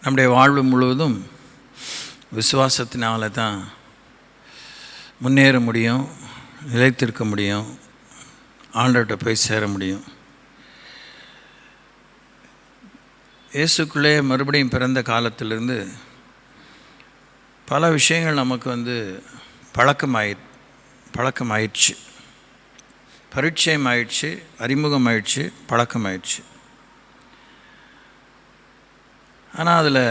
நம்முடைய வாழ்வு முழுவதும் விசுவாசத்தினால தான் முன்னேற முடியும், நிலைத்திருக்க முடியும், ஆண்டவர்கிட்ட போய் சேர முடியும். இயேசுக்குள்ளே மறுபடியும் பிறந்த காலத்திலிருந்து பல விஷயங்கள் நமக்கு பழக்கமாயிடுச்சு, பரிச்சயம் ஆயிடுச்சு, அறிமுகம் ஆயிடுச்சு, பழக்கமாயிடுச்சு. ஆனால் அதில்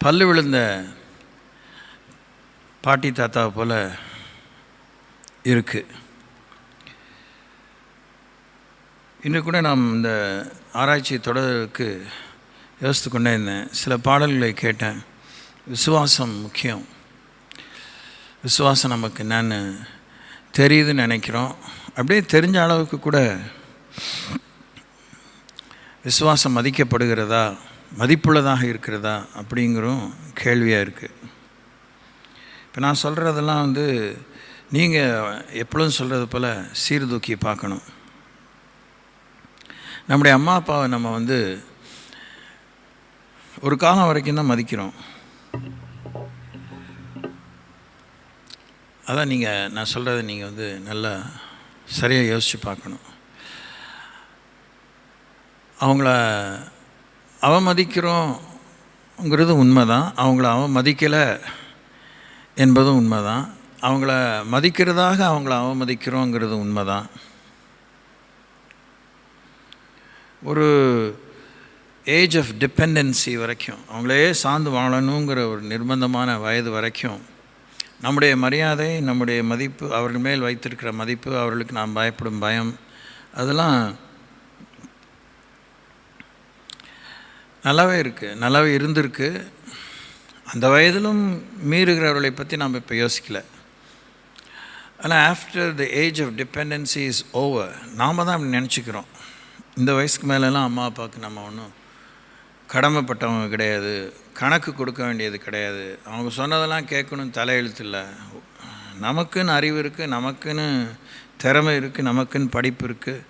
பல்லு விழுந்த பாட்டி தாத்தாவை போல் இருக்குது. இன்று கூட நாம் இந்த ஆராய்ச்சி தொடருக்கு யோசித்து கொண்டே இருந்தேன். சில பாடல்களை கேட்டேன். விசுவாசம் முக்கியம், விசுவாசம் நமக்கு என்னன்னு தெரியுதுன்னு நினைக்கிறோம். அப்படியே தெரிஞ்ச அளவுக்கு கூட விசுவாசம் மதிக்கப்படுகிறதா, மதிப்புள்ளதாக இருக்கிறதா அப்படிங்கிறதும் கேள்வியாக இருக்குது. இப்போ நான் சொல்கிறதெல்லாம் நீங்கள் எப்பொழுதும் சொல்கிறது போல் சீர்தூக்கி பார்க்கணும். நம்முடைய அம்மா அப்பாவை நம்ம ஒரு காலம் வரைக்கும் தான் மதிக்கிறோம். அதான் நான் சொல்கிறத நீங்கள் நல்லா சரியாக யோசித்து பார்க்கணும். அவங்கள அவமதிக்கிறோங்கிறது உண்மை தான், அவங்கள அவமதிக்கலை என்பதும் உண்மை தான், அவங்கள மதிக்கிறதாக அவங்கள அவமதிக்கிறோங்கிறது உண்மை தான். ஒரு ஏஜ் ஆஃப் டிபெண்டன்சி வரைக்கும், அவங்களே சார்ந்து வாழணுங்கிற ஒரு நிர்பந்தமான வயது வரைக்கும் நம்முடைய மரியாதை, நம்முடைய மதிப்பு, அவர்கள் மேல் வைத்திருக்கிற மதிப்பு, அவர்களுக்கு நாம் பயப்படும் பயம், அதெல்லாம் நல்லாவே இருந்திருக்கு. அந்த வயதிலும் மீறுகிறவர்களை பற்றி நாம் இப்போ யோசிக்கலை. ஆனால் after the age of dependency is over, நாம் தான் அப்படி நினச்சிக்கிறோம். இந்த வயசுக்கு மேலெலாம் அம்மா அப்பாவுக்கு நம்ம ஒன்றும் கடமைப்பட்டவங்க கிடையாது, கணக்கு கொடுக்க வேண்டியது கிடையாது, அவங்க சொன்னதெல்லாம் கேட்கணும் தலையெழுத்து இல்லை. நமக்குன்னு அறிவு இருக்குது, நமக்குன்னு திறமை இருக்குது, நமக்குன்னு படிப்பு இருக்குது.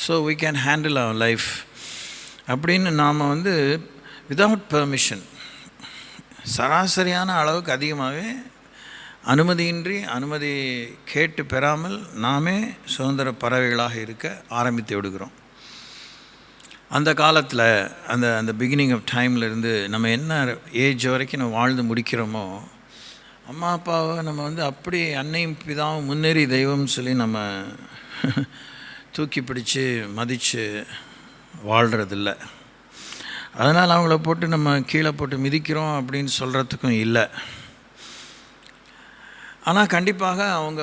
So we can handle our life அப்படின்னு நாம் விதவுட் பெர்மிஷன் சராசரியான அளவுக்கு அதிகமாகவே அனுமதி கேட்டு பெறாமல் நாமே சுதந்திர பறவைகளாக இருக்க ஆரம்பித்து விடுகிறோம். அந்த காலத்தில் அந்த பிகினிங் ஆஃப் டைம்லேருந்து நம்ம என்ன ஏஜ் வரைக்கும் நம்ம வாழ்ந்து முடிக்கிறோமோ, அம்மா அப்பாவை நம்ம அப்படி அன்னையும் பிதாவும் முன்னேறி தெய்வம்னு சொல்லி நம்ம தூக்கி பிடிச்சி மதித்து வாழ்கிறதில்ல. அதனால் அவங்கள போட்டு நம்ம கீழே போட்டு மிதிக்கிறோம் அப்படின்னு சொல்கிறதுக்கும் இல்லை. ஆனால் கண்டிப்பாக அவங்க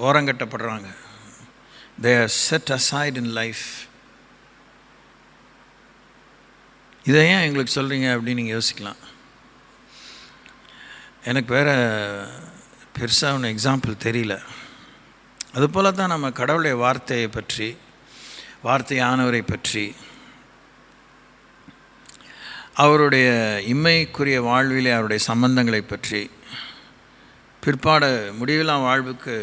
ஓரங்கட்டப்படுறாங்க. they are set aside in life. இதை ஏன் எங்களுக்கு சொல்கிறீங்க அப்படின்னு நீங்கள் யோசிக்கலாம். எனக்கு வேறு பெருசாக ஒன்று எக்ஸாம்பிள் தெரியல. அதுபோல் தான் நம்ம கடவுளுடைய வார்த்தையை பற்றி, வார்த்தையானவரை பற்றி, அவருடைய இம்மைக்குரிய வாழ்விலே அவருடைய சம்பந்தங்களை பற்றி, பிற்பாட முடிவில்லா வாழ்வுக்கு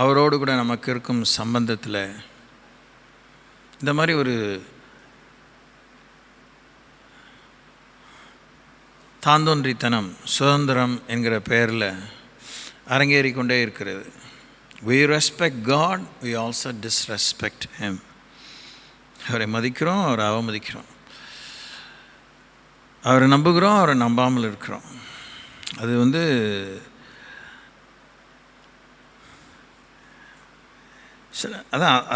அவரோடு கூட நமக்கு இருக்கும் சம்பந்தத்தில் இந்த மாதிரி ஒரு தாந்தோன்றித்தனம், சுதந்திரம் என்கிற பெயரில் அரங்கேறி கொண்டே இருக்கிறது. we respect God, we also disrespect him. அவரை மதிக்கிறோம், அவரை அவமதிக்கிறோம், அவரை நம்புகிறோம், அவரை நம்பாமல் இருக்கிறோம். அது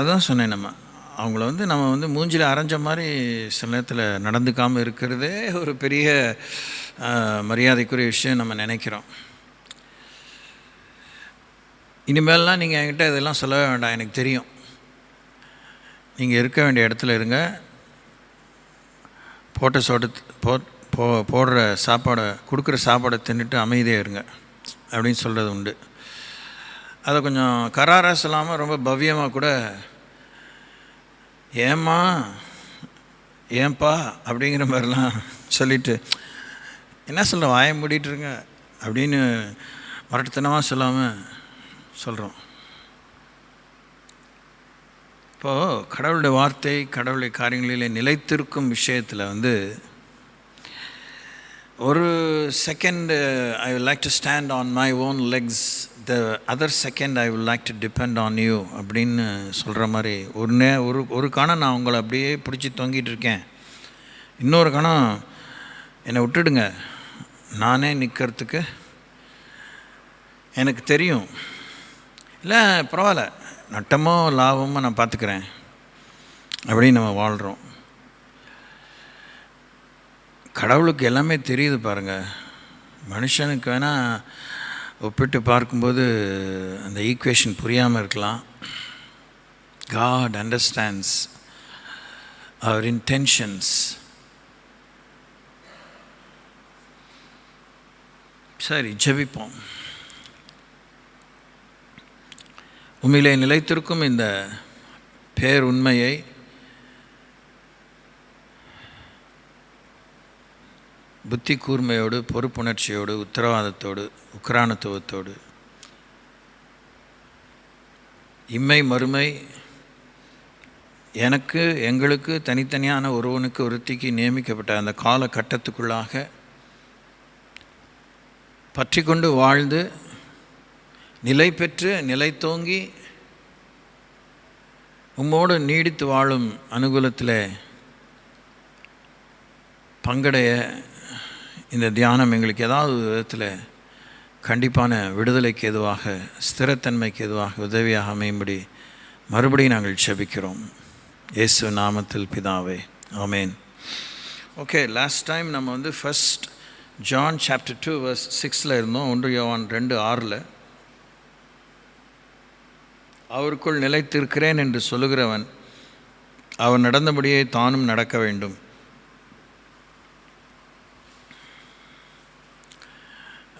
அதான் சொன்னேன். அவங்கள நம்ம மூஞ்சில் அரைஞ்ச மாதிரி சில நேரத்தில் நடந்துக்காமல் இருக்கிறதே ஒரு பெரிய மரியாதைக்குரிய விஷயம் நம்ம நினைக்கிறோம். இனிமேல்லாம் நீங்கள் என்கிட்ட இதெல்லாம் சொல்லவே வேண்டாம், எனக்கு தெரியும். நீங்கள் இருக்க வேண்டிய இடத்துல இருங்க, போடுற சாப்பாடை, கொடுக்குற சாப்பாடை தின்னுட்டு அமைதியாக இருங்க அப்படின்னு சொல்கிறது உண்டு. அதை கொஞ்சம் கராராக சொல்லாமல் ரொம்ப பவ்யமாக கூட, ஏம்மா ஏன்பா அப்படிங்கிற மாதிரிலாம் சொல்லிவிட்டு, என்ன சொல்கிற வாயை மூடிட்டுருங்க அப்படின்னு மரட்டுத்தனமாக சொல்லாமல் சொல்கிறோம். இப்போது கடவுளுடைய வார்த்தை, கடவுளுடைய காரியங்களிலே நிலைத்திருக்கும் விஷயத்தில் ஒரு second I will like to stand on my own Lex, the other second I will like to depend on you அப்படின்னு சொல்கிற மாதிரி ஒரு கணம் நான் உங்களை அப்படியே பிடிச்சி தொங்கிட்டு இருக்கேன், இன்னொரு கணம் என்னை விட்டுடுங்க, நானே நிற்கிறதுக்கு எனக்கு தெரியும், இல்லை பரவாயில்ல நட்டமோ லாபமோ நான் பார்த்துக்கிறேன் அப்படின்னு நம்ம வாழ்கிறோம். கடவுளுக்கு எல்லாமே தெரியுது பாருங்கள். மனுஷனுக்கு வேணால் ஒப்பிட்டு பார்க்கும்போது அந்த ஈக்குவேஷன் புரியாமல் இருக்கலாம். God understands our intentions. சரி, ஜெபிப்போம். உண்மையிலே நிலைத்திருக்கும் இந்த பேர் உண்மையை புத்தி கூர்மையோடு, பொறுப்புணர்ச்சியோடு, உத்தரவாதத்தோடு, உக்ரானத்துவத்தோடு, இம்மை மறுமை எனக்கு எங்களுக்கு தனித்தனியான ஒருவனுக்கு ஒருத்திக்கு நியமிக்கப்பட்ட அந்த காலகட்டத்துக்குள்ளாக பற்றி கொண்டு வாழ்ந்து நிலை பெற்று நிலை தோங்கி உம்மோடு நீடித்து வாழும் அனுகூலத்தில் பங்கடைய இந்த தியானம் எங்களுக்கு ஏதாவது விதத்தில் கண்டிப்பான விடுதலைக்கு எதுவாக, ஸ்திரத்தன்மைக்கு எதுவாக உதவியாக அமையும்படி மறுபடியும் நாங்கள் ஜெபிக்கிறோம். இயேசு நாமத்தில் பிதாவே, ஆமேன். ஓகே, லாஸ்ட் டைம் நம்ம ஃபர்ஸ்ட் ஜான் சாப்டர் 2 verse 6 இருந்தோம். 1 யோவான் 2:6 அவருக்குள் நிலைத்திருக்கிறேன் என்று சொல்லுகிறவன் அவர் நடந்தபடியே தானும் நடக்க வேண்டும்.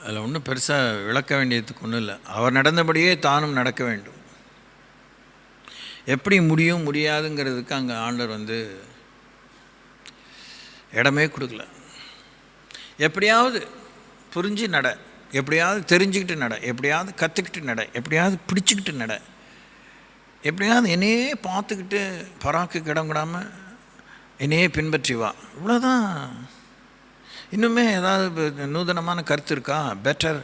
அதில் ஒன்றும் பெருசாக விளக்க வேண்டியதுக்கு ஒன்றும் இல்லை. அவர் நடந்தபடியே தானும் நடக்க வேண்டும். எப்படி முடியும் முடியாதுங்கிறதுக்கு அங்கே ஆண்டவர் இடமே கொடுக்கல. எப்படியாவது புரிஞ்சு நட, எப்படியாவது தெரிஞ்சுக்கிட்டு நட, எப்படியாவது கற்றுக்கிட்டு நட, எப்படியாவது பிடிச்சிக்கிட்டு நட, எப்படியாவது என்னையே பார்த்துக்கிட்டு பராக்கு கிடங்கிடாமல் என்னையே பின்பற்றி வா, இவ்வளோதான். இன்னுமே ஏதாவது நூதனமான கருத்து இருக்கா, பெட்டர்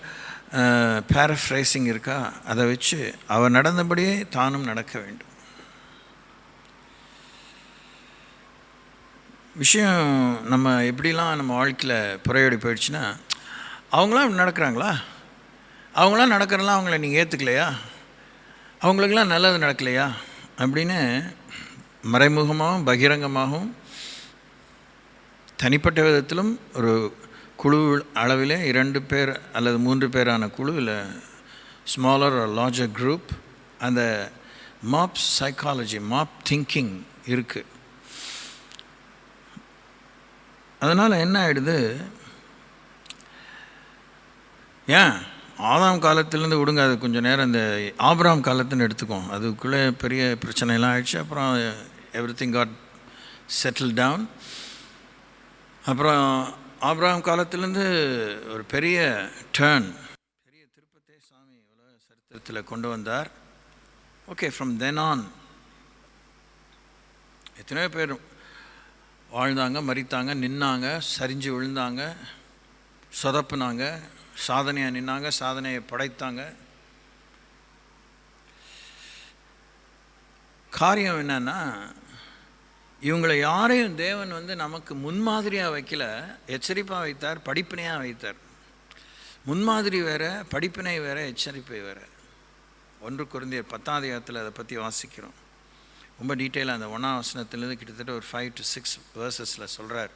பேரஃப்ரைசிங் இருக்கா? அதை வச்சு அவர் நடந்தபடியே தானும் நடக்க வேண்டும். விஷயம் நம்ம எப்படிலாம் நம்ம வாழ்க்கையில் புறையோடி போயிடுச்சுன்னா, அவங்களாம் இப்படி நடக்கிறாங்களா, அவங்களாம் நடக்கிறலாம் அவங்கள நீங்கள் ஏற்றுக்கலையா, அவங்களுக்கெல்லாம் நல்லது நடக்கலையா அப்படின்னு மறைமுகமாகவும் பகிரங்கமாகவும் தனிப்பட்ட விதத்திலும் ஒரு குழு அளவிலே 2 பேர் அல்லது 3 பேரான குழு, இல்லை ஸ்மாலர் ஒரு லார்ஜர் குரூப், அந்த மாப் சைக்காலஜி, மாப் திங்கிங் இருக்குது. அதனால் என்ன ஆகிடுது, ஏன் ஆதாம் காலத்துலேருந்து விடுங்க, அது கொஞ்சம் நேரம் இந்த ஆபிரகாம் காலத்துன்னு எடுத்துக்கோம், அதுக்குள்ளே பெரிய பிரச்சனைலாம் ஆகிடுச்சு. அப்புறம் எவ்ரிதிங் காட் செட்டில் டவுன். அப்புறம் ஆபிரகாம் காலத்திலேருந்து ஒரு பெரிய டேர்ன், பெரிய திருப்பத்தை சாமி உலக சரித்திரத்தில் கொண்டு வந்தார். ஓகே, ஃப்ரம் தென் ஆன் எத்தனையோ பேர் வாழ்ந்தாங்க, மரித்தாங்க, நின்னாங்க, சரிஞ்சு விழுந்தாங்க, சொதப்புனாங்க, சாதனையாக நின்னாங்க, சாதனையை படைத்தாங்க. காரியம் என்னன்னா, இவங்களை யாரையும் தேவன் நமக்கு முன்மாதிரியாக வைக்கல, எச்சரிப்பாக வைத்தார், படிப்பினையாக வைத்தார். முன்மாதிரி வேறு, படிப்பினை வேறு, எச்சரிப்பை வேறு. 1 கொரிந்தியர் 10 அதை பற்றி வாசிக்கிறோம். ரொம்ப டீட்டெயிலாக அந்த 1ஆம் வசனத்துலேருந்து கிட்டத்தட்ட ஒரு 5 to 6 வேர்சஸில் சொல்கிறார்.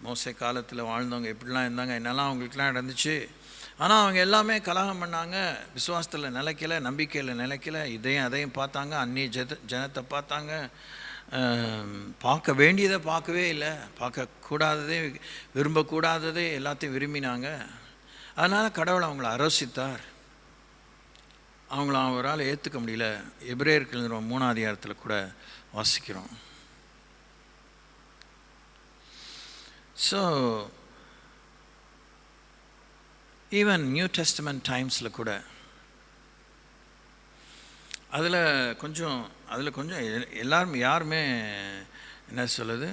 மோசே காலத்தில் வாழ்ந்தவங்க எப்படிலாம் இருந்தாங்க, என்னெல்லாம் அவங்களுக்குலாம் நடந்துச்சு. ஆனால் அவங்க எல்லாமே கலகம் பண்ணாங்க, விசுவாசத்தில் நிலைக்கலை, நம்பிக்கையில் நிலைக்கலை, இதையும் அதையும் பார்த்தாங்க, அந்நிய ஜனத்தை பார்த்தாங்க, பார்க்க வேண்டியதை பார்க்கவே இல்லை, பார்க்கக்கூடாததே, விரும்பக்கூடாததே எல்லாத்தையும் விரும்பினாங்க. அதனால் கடவுள் அவங்கள அரசித்தார். அவங்கள அவரால் ஏற்றுக்க முடியல. எபிரேயர்கள் 3ஆம் அதிகாரத்தில் கூட வாசிக்கிறோம். ஸோ ஈவன் நியூ டெஸ்டமெண்ட் டைம்ஸில் கூட அதில் கொஞ்சம் எல்லாரும் யாருமே என்ன சொல்லுது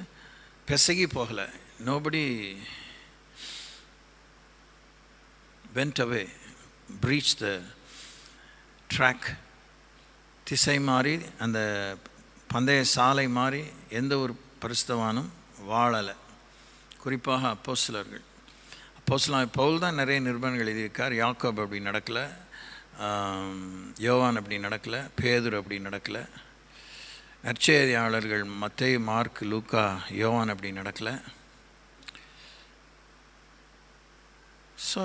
பெசகி போகலை. Nobody went away, breached the track. திசை மாறி அந்த பந்தய சாலை மாறி எந்த ஒரு பரிசுத்தவானும் வாழலை. குறிப்பாக அப்போஸ்தலர்கள். பவுல் தான் நிறைய நிருபங்கள் எழுதியிருக்கார். யாக்கோப் அப்படி நடக்கலை, யோவான் அப்படி நடக்கலை, பேதுரு அப்படி நடக்கலை. நற்செய்தியாளர்கள் மத்தேயு, மார்க், லூக்கா, யோவான் அப்படி நடக்கலை. ஸோ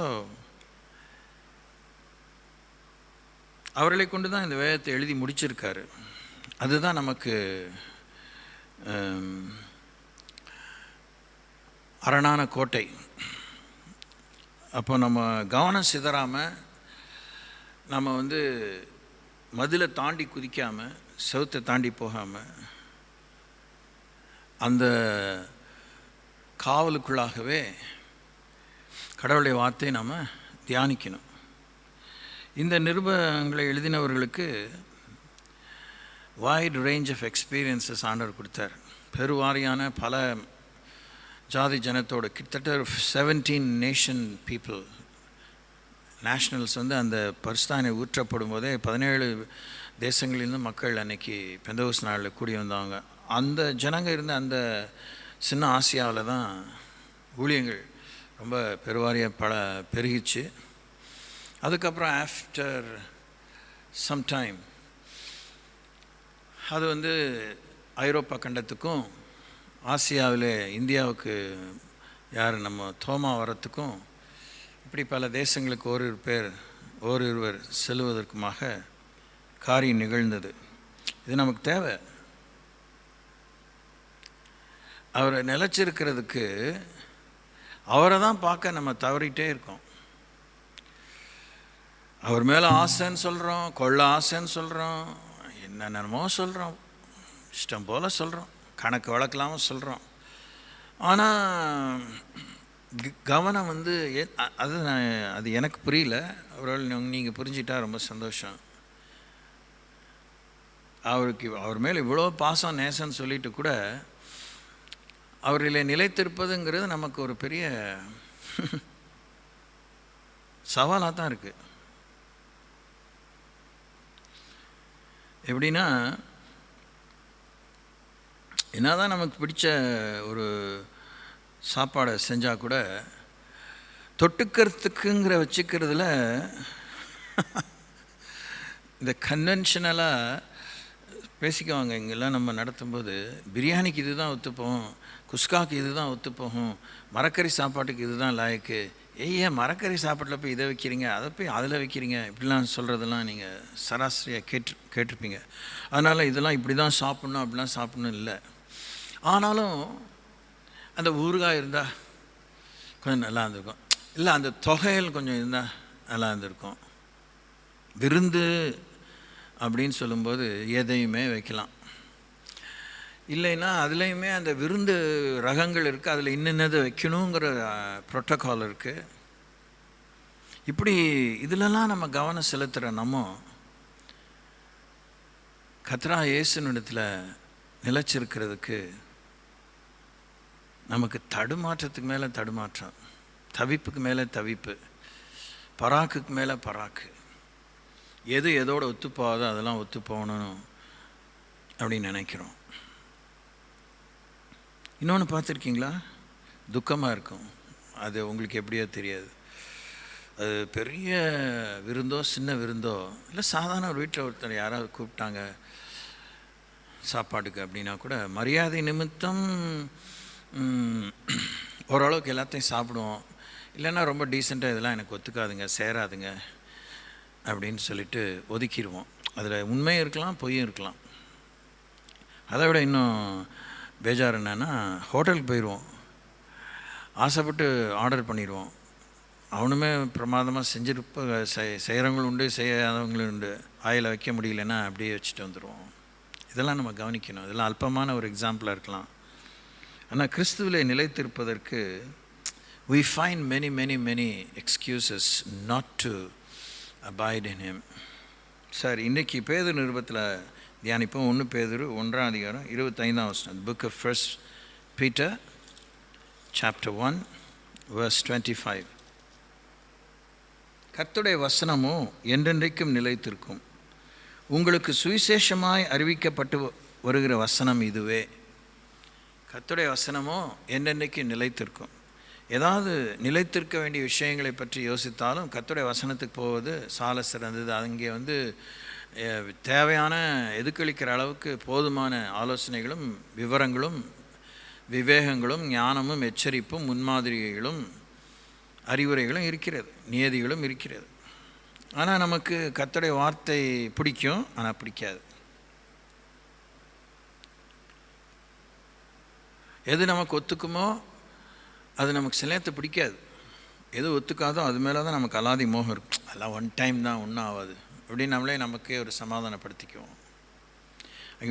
அவர்களை கொண்டு தான் இந்த வேதத்தை எழுதி முடிச்சிருக்காரு. அதுதான் நமக்கு அரணான கோட்டை. அப்போ நம்ம கவனம் சிதறாமல், நம்ம மதிலை தாண்டி குதிக்காமல், செவுத்தை தாண்டி போகாமல், அந்த காவலுக்குள்ளாகவே கடவுளுடைய வார்த்தையை நாம் தியானிக்கணும். இந்த நிருபங்களை எழுதினவர்களுக்கு வைட் ரேஞ்ச் ஆஃப் எக்ஸ்பீரியன்ஸஸ் ஆண்டவர் கொடுத்தார். பெருவாரியான பல ஜாதி ஜனத்தோடு, கிட்டத்தட்ட 17 நேஷன் பீப்புள், நேஷ்னல்ஸ் அந்த பரிசுத்தானை ஊற்றப்படும் போதே 17 தேசங்களிலிருந்து மக்கள் அன்னைக்கு பெந்தகோஸ்து நாளில் கூடி வந்தாங்க. அந்த ஜனங்க இருந்த அந்த சின்ன ஆசியாவில் தான் ஊழியங்கள் ரொம்ப பெருவாரியாக பெருகிச்சு. அதுக்கப்புறம் ஆஃப்டர் சம் டைம் அது ஐரோப்பா கண்டத்துக்கும், ஆசியாவில் இந்தியாவுக்கு யார் நம்ம தோமா வரத்துக்கும், இப்படி பல தேசங்களுக்கு ஓரிருவர் செல்வதற்குமாக காரியம் நிகழ்ந்தது. இது நமக்கு தேவை. அவரை நிலச்சிருக்கிறதுக்கு அவரை தான் பார்க்க நம்ம தவறிட்டே இருக்கோம். அவர் மேலே ஆசைன்னு சொல்கிறோம், கொள்ள ஆசைன்னு சொல்கிறோம், என்னென்னமோ சொல்கிறோம், இஷ்டம் போல் சொல்கிறோம், கணக்கு வழக்கலாமல் சொல்கிறோம். ஆனால் கவனம் அது எனக்கு புரியல. நீங்கள் புரிஞ்சிட்டா ரொம்ப சந்தோஷம். அவர் மேலே இவ்வளோ பாசம் நேசன்னு சொல்லிட்டு கூட அவர்களை நிலைத்திருப்பதுங்கிறது நமக்கு ஒரு பெரிய சவாலாக தான் இருக்குது. எப்படின்னா, என்னதான் நமக்கு பிடிச்ச ஒரு சாப்பாடை செஞ்சால் கூட தொட்டுக்கிறதுக்குங்கிற வச்சுக்கிறதுல இந்த கன்வென்ஷனலாக பேசிக்குவாங்க. இங்கெல்லாம் நம்ம நடத்தும்போது பிரியாணிக்கு இது தான் ஒத்துப்போகும், குஸ்காவுக்கு இது தான் ஒத்துப்போகும், மரக்கறி சாப்பாட்டுக்கு இது தான் லாயக்கு, ஏன் மரக்கறி சாப்பாட்டில் போய் இதை வைக்கிறீங்க, அதை போய் அதில் வைக்கிறீங்க, இப்படிலாம் சொல்கிறதெல்லாம் நீங்கள் சராசரியாக கேட்டிருப்பீங்க. அதனால் இதெல்லாம் இப்படி தான் சாப்பிட்ணும், அப்படிலாம் சாப்பிட்ணும் இல்லை. ஆனாலும் அந்த ஊறுகாய் இருந்தால் கொஞ்சம் நல்லா இருந்திருக்கும், இல்லை அந்த தொகையில் கொஞ்சம் இருந்தால் நல்லா இருந்திருக்கும். விருந்து அப்படின்னு சொல்லும்போது எதையுமே வைக்கலாம். இல்லைன்னா அதுலேயுமே அந்த விருந்து ரகங்கள் இருக்குது, அதில் இன்னென்னதை வைக்கணுங்கிற ப்ரோட்டோக்கால் இருக்குது. இப்படி இதிலெல்லாம் நம்ம கவனம் செலுத்துகிற நம்ம கர்த்தராகிய இயேசுவினிடத்தில் நிலைச்சிருக்கிறதுக்கு நமக்கு தடுமாற்றத்துக்கு மேலே தடுமாற்றம், தவிப்புக்கு மேலே தவிப்பு, பராக்குக்கு மேலே பராக்கு. எது எதோடு ஒத்துப்போகாதோ அதெல்லாம் ஒத்துப்போகணும் அப்படின்னு நினைக்கிறோம். இன்னொன்று பார்த்துருக்கீங்களா? துக்கமாக இருக்கும். அது உங்களுக்கு எப்படியோ தெரியாது. அது பெரிய விருந்தோ சின்ன விருந்தோ இல்லை, சாதாரண ஒரு வீட்டில் ஒருத்தர் யாராவது கூப்பிட்டாங்க சாப்பாட்டுக்கு அப்படின்னா கூட மரியாதை நிமித்தம் ஓரளவுக்கு எல்லாத்தையும் சாப்பிடுவோம். இல்லைன்னா ரொம்ப டீசெண்டாக இதெல்லாம் எனக்கு ஒத்துக்காதுங்க, சேராதுங்க அப்படின்னு சொல்லிட்டு ஒதுக்கிடுவோம். அதில் உண்மையும் இருக்கலாம், பொய்யும் இருக்கலாம். அதை விட இன்னும் பேஜார் என்னென்னா, ஹோட்டலுக்கு போயிடுவோம், ஆசைப்பட்டு ஆர்டர் பண்ணிடுவோம். அவனுமே பிரமாதமாக செய்கிறவங்களும் உண்டு, செய்யாதவங்களும் உண்டு. ஆயில் வைக்க முடியலன்னா அப்படியே வச்சுட்டு வந்துடுவோம். இதெல்லாம் நம்ம கவனிக்கணும். இதெல்லாம் அல்பமான ஒரு எக்ஸாம்பிளாக இருக்கலாம். ஆனால் கிறிஸ்துவிலே நிலைத்திருப்பதற்கு we find many excuses not to abide in him. சரி, இன்றைக்கி பேதுரு நிருபத்தில் தியானிப்போம். 1 பேதுரு 1ஆம் அதிகாரம் 25ஆம் வசனம். Book of first Peter chapter 1 verse 25. கர்த்தருடைய வசனமோ என்றென்றைக்கும் நிலைத்திருக்கும். உங்களுக்கு சுவிசேஷமாய் அறிவிக்கப்பட்டு வருகிற வசனம் இதுவே. கர்த்தருடைய வசனமோ என்றென்றைக்கும் நிலைத்திருக்கும். ஏதாவது நிலைத்திருக்க வேண்டிய விஷயங்களை பற்றி யோசித்தாலும் கர்த்தருடைய வசனத்துக்கு போவது சால சிறந்தது. அங்கே தேவையான எதுக்களிக்கிற அளவுக்கு போதுமான ஆலோசனைகளும் விவரங்களும் விவேகங்களும் ஞானமும் எச்சரிப்பும் முன்மாதிரிகளும் அறிவுரைகளும் இருக்கிறது, நியதிகளும் இருக்கிறது. ஆனால் நமக்கு கர்த்தருடைய வார்த்தை பிடிக்கும், ஆனால் பிடிக்காது. எது நமக்கு ஒத்துக்குமோ அது நமக்கு சில நேரத்தை பிடிக்காது. எது ஒத்துக்காதோ அது மேலே தான் நமக்கு அலாதி மோகம் இருக்கும். அதெல்லாம் ஒன் டைம் தான், ஒன்றும் ஆகாது அப்படின்னு நம்மளே நமக்கே ஒரு சமாதானப்படுத்திக்குவோம்.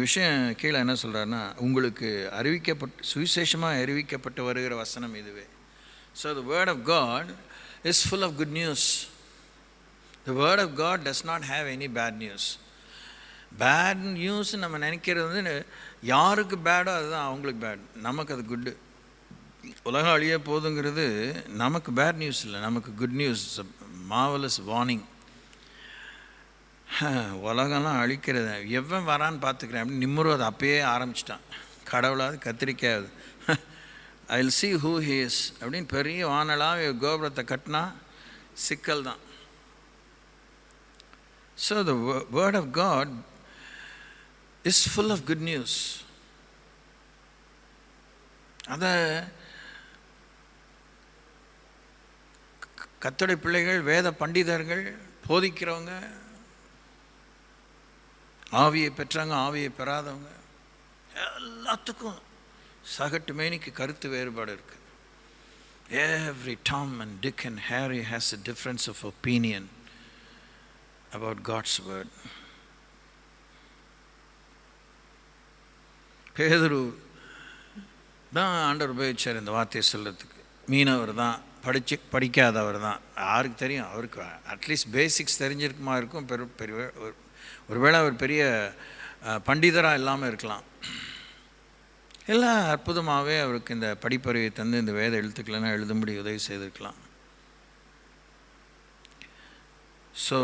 விஷயம் கீழே என்ன சொல்கிறாருன்னா, உங்களுக்கு சுவிசேஷமாக அறிவிக்கப்பட்டு வருகிற வசனம் இதுவே. So the word of God is full of good news. The word of God does not have any bad news. Bad news நம்ம நினைக்கிறது யாருக்கு பேடோ அதுதான் அவங்களுக்கு பேட், நமக்கு அது குட்டு. உலகம் அழிய போதுங்கிறது நமக்கு பேட் நியூஸ் இல்லை, நமக்கு குட் நியூஸ், மார்வலஸ் வார்னிங். உலகம்லாம் அழிக்கிறது, எவன் வரான்னு பார்த்துக்கிறேன் அப்படின்னு நிம்முருவது அப்பயே ஆரம்பிச்சிட்டான். கடவுளாவது கத்திரிக்காது I will see who he is அப்படின்னு பெரிய வானலாக கோபுரத்தை கட்டினா சிக்கல் தான். So the word of God is full of good news. அதை கர்த்தருடைய பிள்ளைகள், வேத பண்டிதர்கள், போதிக்கிறவங்க, ஆவியை பெற்றவங்க, ஆவியை பெறாதவங்க எல்லாத்துக்கும் சகட்டு மேனிக்கு கருத்து வேறுபாடு இருக்குது. Every Tom and Dick and Harry has a difference of opinion about God's word. பேதுரு தான் ஆண்டவர் உபயோகிச்சார் இந்த வார்த்தையை சொல்கிறதுக்கு. மீனவர் தான், படிக்காதவர் தான். யாருக்கு தெரியும்? அவருக்கு அட்லீஸ்ட் பேசிக்ஸ் தெரிஞ்சிருக்குமா இருக்கும். பெரிய ஒருவேளை அவர் பெரிய பண்டிதராக இல்லாமல் இருக்கலாம். எல்லாம் அற்புதமாகவே அவருக்கு இந்த படிப்பறிவை தந்து இந்த வேத எழுத்துக்களைலாம் எழுதும்படி உதவி செய்திருக்கலாம். ஸோ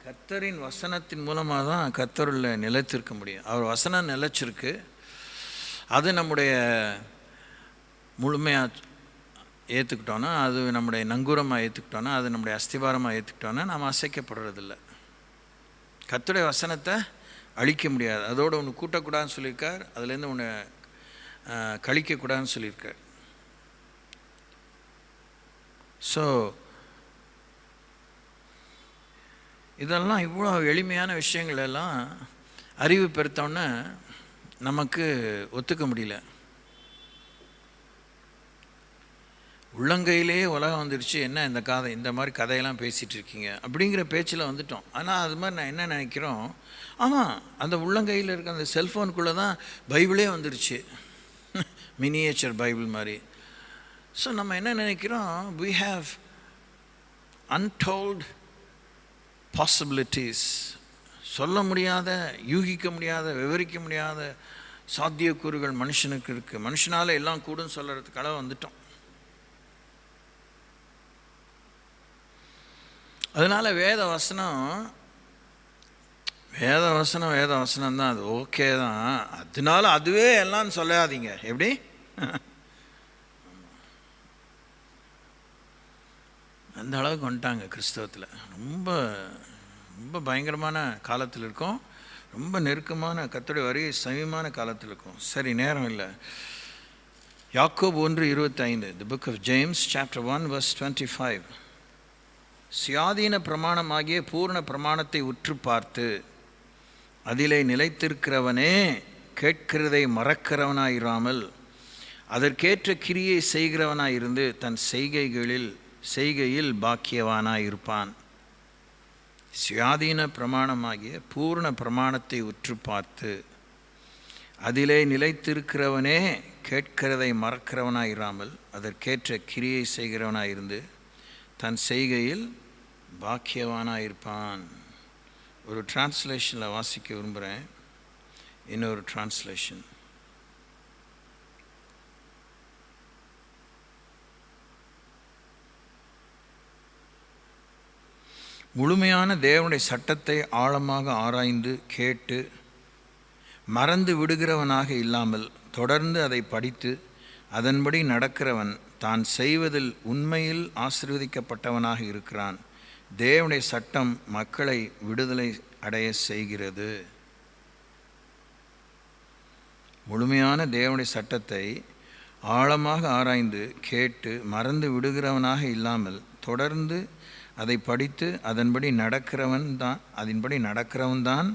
கர்த்தரின் வசனத்தின் மூலமாக தான் கர்த்தருள்ள நிலைத்திருக்க முடியும். அவர் வசனம் நிலைச்சிருக்கு, அது நம்முடைய முழுமையாக ஏற்றுக்கிட்டோன்னா, அது நம்முடைய நங்கூரமாக ஏற்றுக்கிட்டோன்னா, அது நம்முடைய அஸ்திவாரமாக ஏற்றுக்கிட்டோன்னா நாம் அசைக்கப்படுறதில்லை. கர்த்தருடைய வசனத்தை அழிக்க முடியாது. அதோடு ஒன்று கூட்டக்கூடாதுன்னு சொல்லியிருக்கார், அதுலேருந்து ஒன்று கழிக்கக்கூடாதுன்னு சொல்லியிருக்கார். ஸோ இதெல்லாம் இவ்வளோ எளிமையான விஷயங்கள் எல்லாம் அறிவு பெருத்தோன்னே நமக்கு ஒத்துக்க முடியல. உள்ளங்கையிலே உலகம் வந்துடுச்சு, என்ன இந்த மாதிரி கதையெல்லாம் பேசிகிட்டு இருக்கீங்க அப்படிங்கிற பேச்சில் வந்துட்டோம். ஆனால் அது மாதிரி நான் என்ன நினைக்கிறோம், ஆமாம், அந்த உள்ளங்கையில் இருக்க அந்த செல்ஃபோனுக்குள்ளே தான் பைபிளே வந்துடுச்சு, மினியேச்சர் பைபிள் மாதிரி. ஸோ நம்ம என்ன நினைக்கிறோம், we have untold possibilities, சொல்ல முடியாத, யூகிக்க முடியாத, விவரிக்க முடியாத சாத்தியக்கூறுகள் மனுஷனுக்கு இருக்குது. மனுஷனால் எல்லாம் கூடுன்னு சொல்கிறதுக்காக வந்துட்டோம். அதனால் வேத வசனம் தான், அது ஓகே தான், அதனால அதுவே எல்லாம் சொல்லாதீங்க. எப்படி? அந்த அளவுக்கு வந்துட்டாங்க கிறிஸ்தவத்தில். ரொம்ப ரொம்ப பயங்கரமான காலத்தில் இருக்கோம், ரொம்ப நெருக்கமான கர்த்தருடைய வருகை சமீபமான காலத்தில் இருக்கும். சரி, நேரம் இல்லை. யாக்கோபு 1:25, the book of James chapter 1 verse 25. சுயாதீன பிரமாணமாகிய பூர்ண பிரமாணத்தை உற்று பார்த்து அதிலே நிலைத்திருக்கிறவனே கேட்கிறதை மறக்கிறவனாயிராமல் அதற்கேற்ற கிரியை செய்கிறவனாயிருந்து தன் செய்கையில் பாக்கியவானாயிருப்பான். சுயாதீன பிரமாணமாகிய பூர்ண பிரமாணத்தை உற்று பார்த்து அதிலே நிலைத்திருக்கிறவனே கேட்கிறதை மறக்கிறவனாயிராமல் அதற்கேற்ற கிரியை செய்கிறவனாயிருந்து தன் செய்கையில் பாக்கியவானாக இருப்பான். ஒரு டிரான்ஸ்லேஷனில் வாசிக்க விரும்புகிறேன். இன்னொரு டிரான்ஸ்லேஷன். முழுமையான தேவனுடைய சட்டத்தை ஆழமாக ஆராய்ந்து கேட்டு மறந்து விடுகிறவனாக இல்லாமல் தொடர்ந்து அதை படித்து அதன்படி நடக்கிறவன் தான் செய்வதில் உண்மையில் ஆசீர்வதிக்கப்பட்டவனாக இருக்கிறான். தேவனுடைய சட்டம் மக்களை விடுதலை அடைய செய்கிறது. முழுமையான தேவனுடைய சட்டத்தை ஆழமாக ஆராய்ந்து கேட்டு மறந்து விடுகிறவனாக இல்லாமல் தொடர்ந்து அதை படித்து அதன்படி நடக்கிறவன் தான்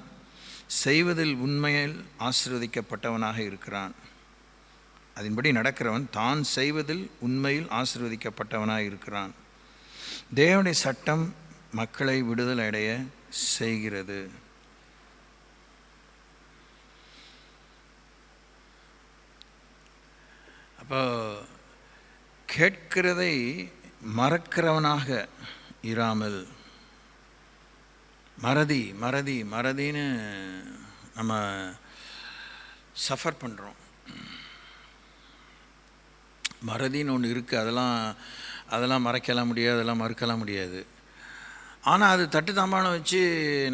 செய்வதில் உண்மையில் ஆசீர்வதிக்கப்பட்டவனாக இருக்கிறான். அதன்படி நடக்கிறவன் தான் செய்வதில் உண்மையில் ஆசீர்வதிக்கப்பட்டவனாக இருக்கிறான். தேவனுடைய சட்டம் மக்களை விடுதலை அடைய செய்கிறது. அப்போ கேட்கிறதை மறக்கிறவனாக இராமல், மறதின்னு நம்ம சஃபர் பண்ணுறோம். மறதின்னு ஒன்று இருக்குது. அதெல்லாம் மறைக்கலாம் முடியாது, அதெல்லாம் மறுக்கலாம் முடியாது. ஆனால் அது தட்டு தாம்பானம் வச்சு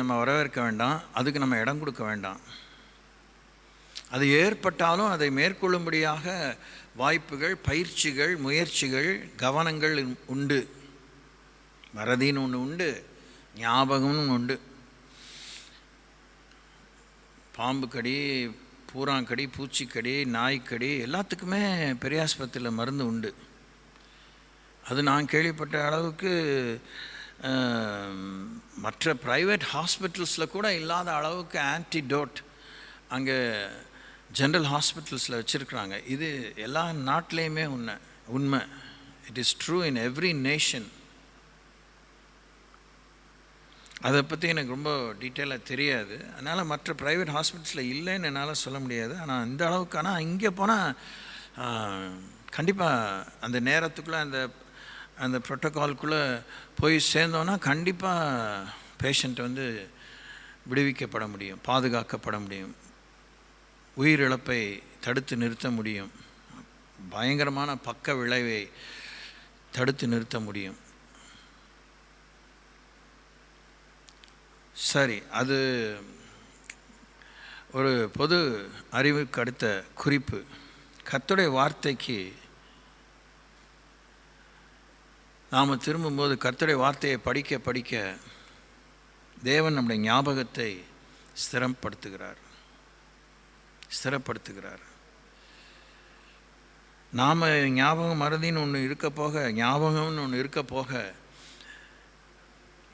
நம்ம வரவேற்க வேண்டாம், அதுக்கு நம்ம இடம் கொடுக்க வேண்டாம். அது ஏற்பட்டாலும் அதை மேற்கொள்ளும்படியாக வாய்ப்புகள், பயிற்சிகள், முயற்சிகள், கவனங்கள் உண்டு. மறதின்னு ஒன்று உண்டு, ஞாபகம்னு உண்டு. பாம்பு கடி, பூராங்கடி, பூச்சிக்கடி, நாய்க்கடி எல்லாத்துக்குமே பெரியாஸ்பத்திரியில் மருந்து உண்டு. அது நான் கேள்விப்பட்ட அளவுக்கு மற்ற ப்ரைவேட் ஹாஸ்பிட்டல்ஸில் கூட இல்லாத அளவுக்கு ஆன்டிடோட் அங்கே ஜென்ரல் ஹாஸ்பிட்டல்ஸில் வச்சுருக்குறாங்க. இது எல்லா நாட்டிலையுமே உண்மை. It is true in every nation. அதை பற்றி எனக்கு ரொம்ப டீட்டெயிலாக தெரியாது, அதனால் மற்ற ப்ரைவேட் ஹாஸ்பிட்டல்ஸில் இல்லைன்னு என்னால் சொல்ல முடியாது. ஆனால் இந்த அளவுக்கு, ஆனால் இங்கே போனால் கண்டிப்பாக அந்த நேரத்துக்குள்ளே அந்த ப்ரோட்டோக்கால்குள்ளே போய் சேர்ந்தோன்னா கண்டிப்பாக பேஷண்ட் வந்து விடுவிக்கப்பட முடியும், பாதுகாக்கப்பட முடியும், உயிரிழப்பை தடுத்து நிறுத்த முடியும், பயங்கரமான பக்க விளைவை தடுத்து நிறுத்த முடியும். சரி, அது ஒரு பொது அறிவுக்கு அடுத்த குறிப்பு. கர்த்தருடைய வார்த்தைக்கு நாம் திரும்பும்போது கர்த்தருடைய வார்த்தையை படிக்க படிக்க தேவன் நம்முடைய ஞாபகத்தை ஸ்திரப்படுத்துகிறார். நாம் ஞாபகம் மறதின்னு ஒன்று ஞாபகம்னு ஒன்று இருக்க போக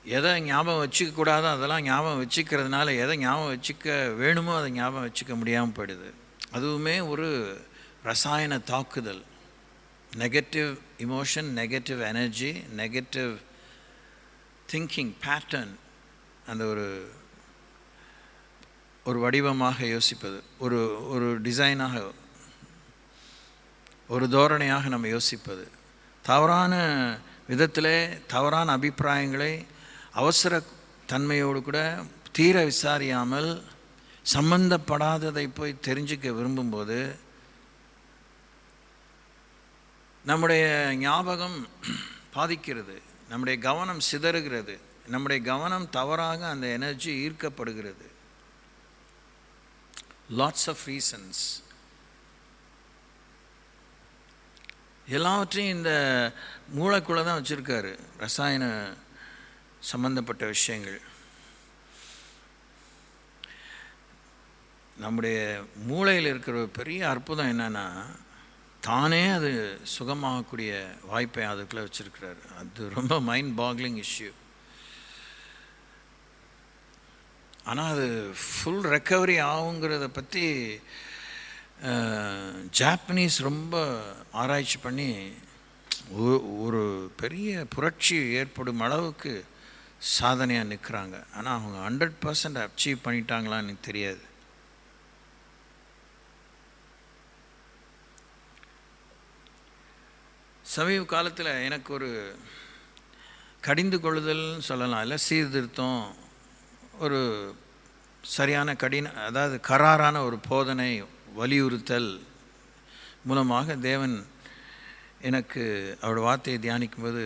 எதை ஞாபகம் வச்சுக்கக்கூடாதோ அதெல்லாம் ஞாபகம் வச்சுக்கிறதுனால எதை ஞாபகம் வச்சுக்க வேணுமோ அதை ஞாபகம் வச்சுக்க முடியாமல் போயிடுது. அதுவுமே ஒரு ரசாயன தாக்குதல். Negative emotion, negative energy, negative thinking pattern, அந்த ஒரு வடிவமாக யோசிப்பது, ஒரு டிசைனாக, ஒரு தோரணையாக நம்ம யோசிப்பது, தவறான விதத்தில் தவறான அபிப்பிராயங்களை அவசர தன்மையோடு கூட தீர விசாரியாமல் சம்பந்தப்படாததை போய் தெரிஞ்சுக்க விரும்பும்போது நம்முடைய ஞாபகம் பாதிக்கிறது, நம்முடைய கவனம் சிதறுகிறது, நம்முடைய கவனம் தவறாக அந்த எனர்ஜி ஈர்க்கப்படுகிறது. Lots of reasons. எல்லாவற்றையும் இந்த மூளைக்குள்ளே தான் வச்சுருக்காரு, ரசாயன சம்பந்தப்பட்ட விஷயங்கள். நம்முடைய மூளையில் இருக்கிற ஒரு பெரிய அற்புதம் என்னென்னா, தானே அது சுகமாகக்கூடிய வாய்ப்பை அதுக்குள்ளே வச்சுருக்கிறாரு. அது ரொம்ப மைண்ட் பாக்லிங் இஷ்யூ. ஆனால் அது ஃபுல் ரெக்கவரி ஆகுங்கிறத பற்றி ஜாப்பனீஸ் ரொம்ப ஆராய்ச்சி பண்ணி ஒரு பெரிய புரட்சி ஏற்படும் அளவுக்கு சாதனையாக நிற்கிறாங்க. ஆனால் அவங்க 100% அச்சீவ் பண்ணிட்டாங்களான்னு எனக்கு தெரியாது. சமீப காலத்தில் எனக்கு ஒரு கடிந்து கொள்ளுதல்னு சொல்லலாம், இல்லை சீர்திருத்தம், ஒரு சரியான அதாவது கராரான ஒரு போதனை, வலியுறுத்தல் மூலமாக தேவன் எனக்கு அவரோட வார்த்தையை தியானிக்கும்போது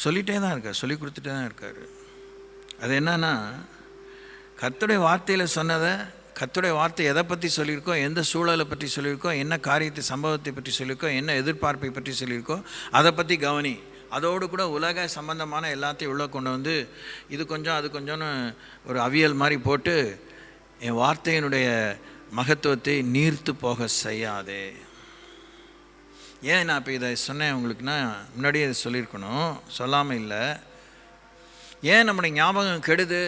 சொல்லிகிட்டே தான் இருக்கார், சொல்லி கொடுத்துட்டே தான் இருக்கார். அது என்னன்னா, கர்த்தருடைய வார்த்தையில் சொன்னதை, கர்த்தருடைய வார்த்தை எதை பற்றி சொல்லியிருக்கோம், எந்த சூழலை பற்றி சொல்லியிருக்கோம், என்ன காரியத்தை சம்பவத்தை பற்றி சொல்லியிருக்கோம், என்ன எதிர்பார்ப்பை பற்றி சொல்லியிருக்கோம், அதை பற்றி கவனி. அதோடு கூட உலக சம்பந்தமான எல்லாத்தையும் உள்ளே கொண்டு வந்து இது கொஞ்சம் அது கொஞ்சம்னு ஒரு அவியல் மாதிரி போட்டு என் வார்த்தையினுடைய மகத்துவத்தை நீர்த்து போக செய்யாதே. ஏன் நான் இப்போ இதை சொன்னேன் உங்களுக்குன்னா, முன்னாடியே இதை சொல்லியிருக்கணும், சொல்லாமல் இல்லை. ஏன் நம்முடைய ஞாபகம் கெடுது,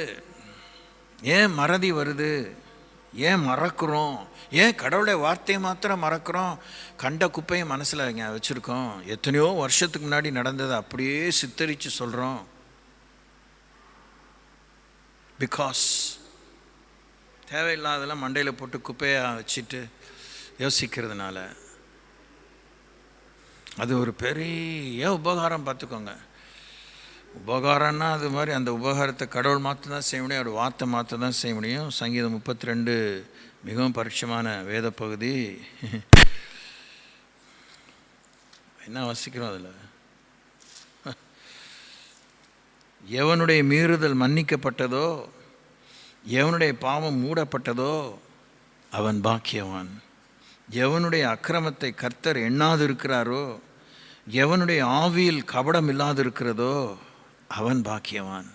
ஏன் மறதி வருது, ஏன் மறக்கிறோம், ஏன் கடவுளுடைய வார்த்தையை மாத்திரம் மறக்கிறோம், கண்ட குப்பையை மனசில் வச்சுருக்கோம், எத்தனையோ வருஷத்துக்கு முன்னாடி நடந்ததை அப்படியே சித்தரித்து சொல்கிறோம். பிகாஸ் தேவையில்லாதெல்லாம் மண்டையில் போட்டு குப்பையாக வச்சுட்டு யோசிக்கிறதுனால. அது ஒரு பெரிய உபகாரம், பார்த்துக்கோங்க. உபகாரம்னா அது மாதிரி அந்த உபகாரத்தை கடவுள் மாற்ற தான் செய்ய முடியும், அவர் வார்த்தை மாற்ற தான் செய்ய முடியும். சங்கீதம் 32 மிகவும் பரிட்சமான வேத பகுதி. என்ன வாசிக்கிறோம் அதில்? எவனுடைய மீறுதல் மன்னிக்கப்பட்டதோ, எவனுடைய பாவம் மூடப்பட்டதோ அவன் பாக்கியவான். எவனுடைய அக்கிரமத்தை கர்த்தர் எண்ணாது இருக்கிறாரோ, எவனுடைய ஆவியில் கபடம் இல்லாது இருக்கிறதோ அவன் பாக்கியவான்.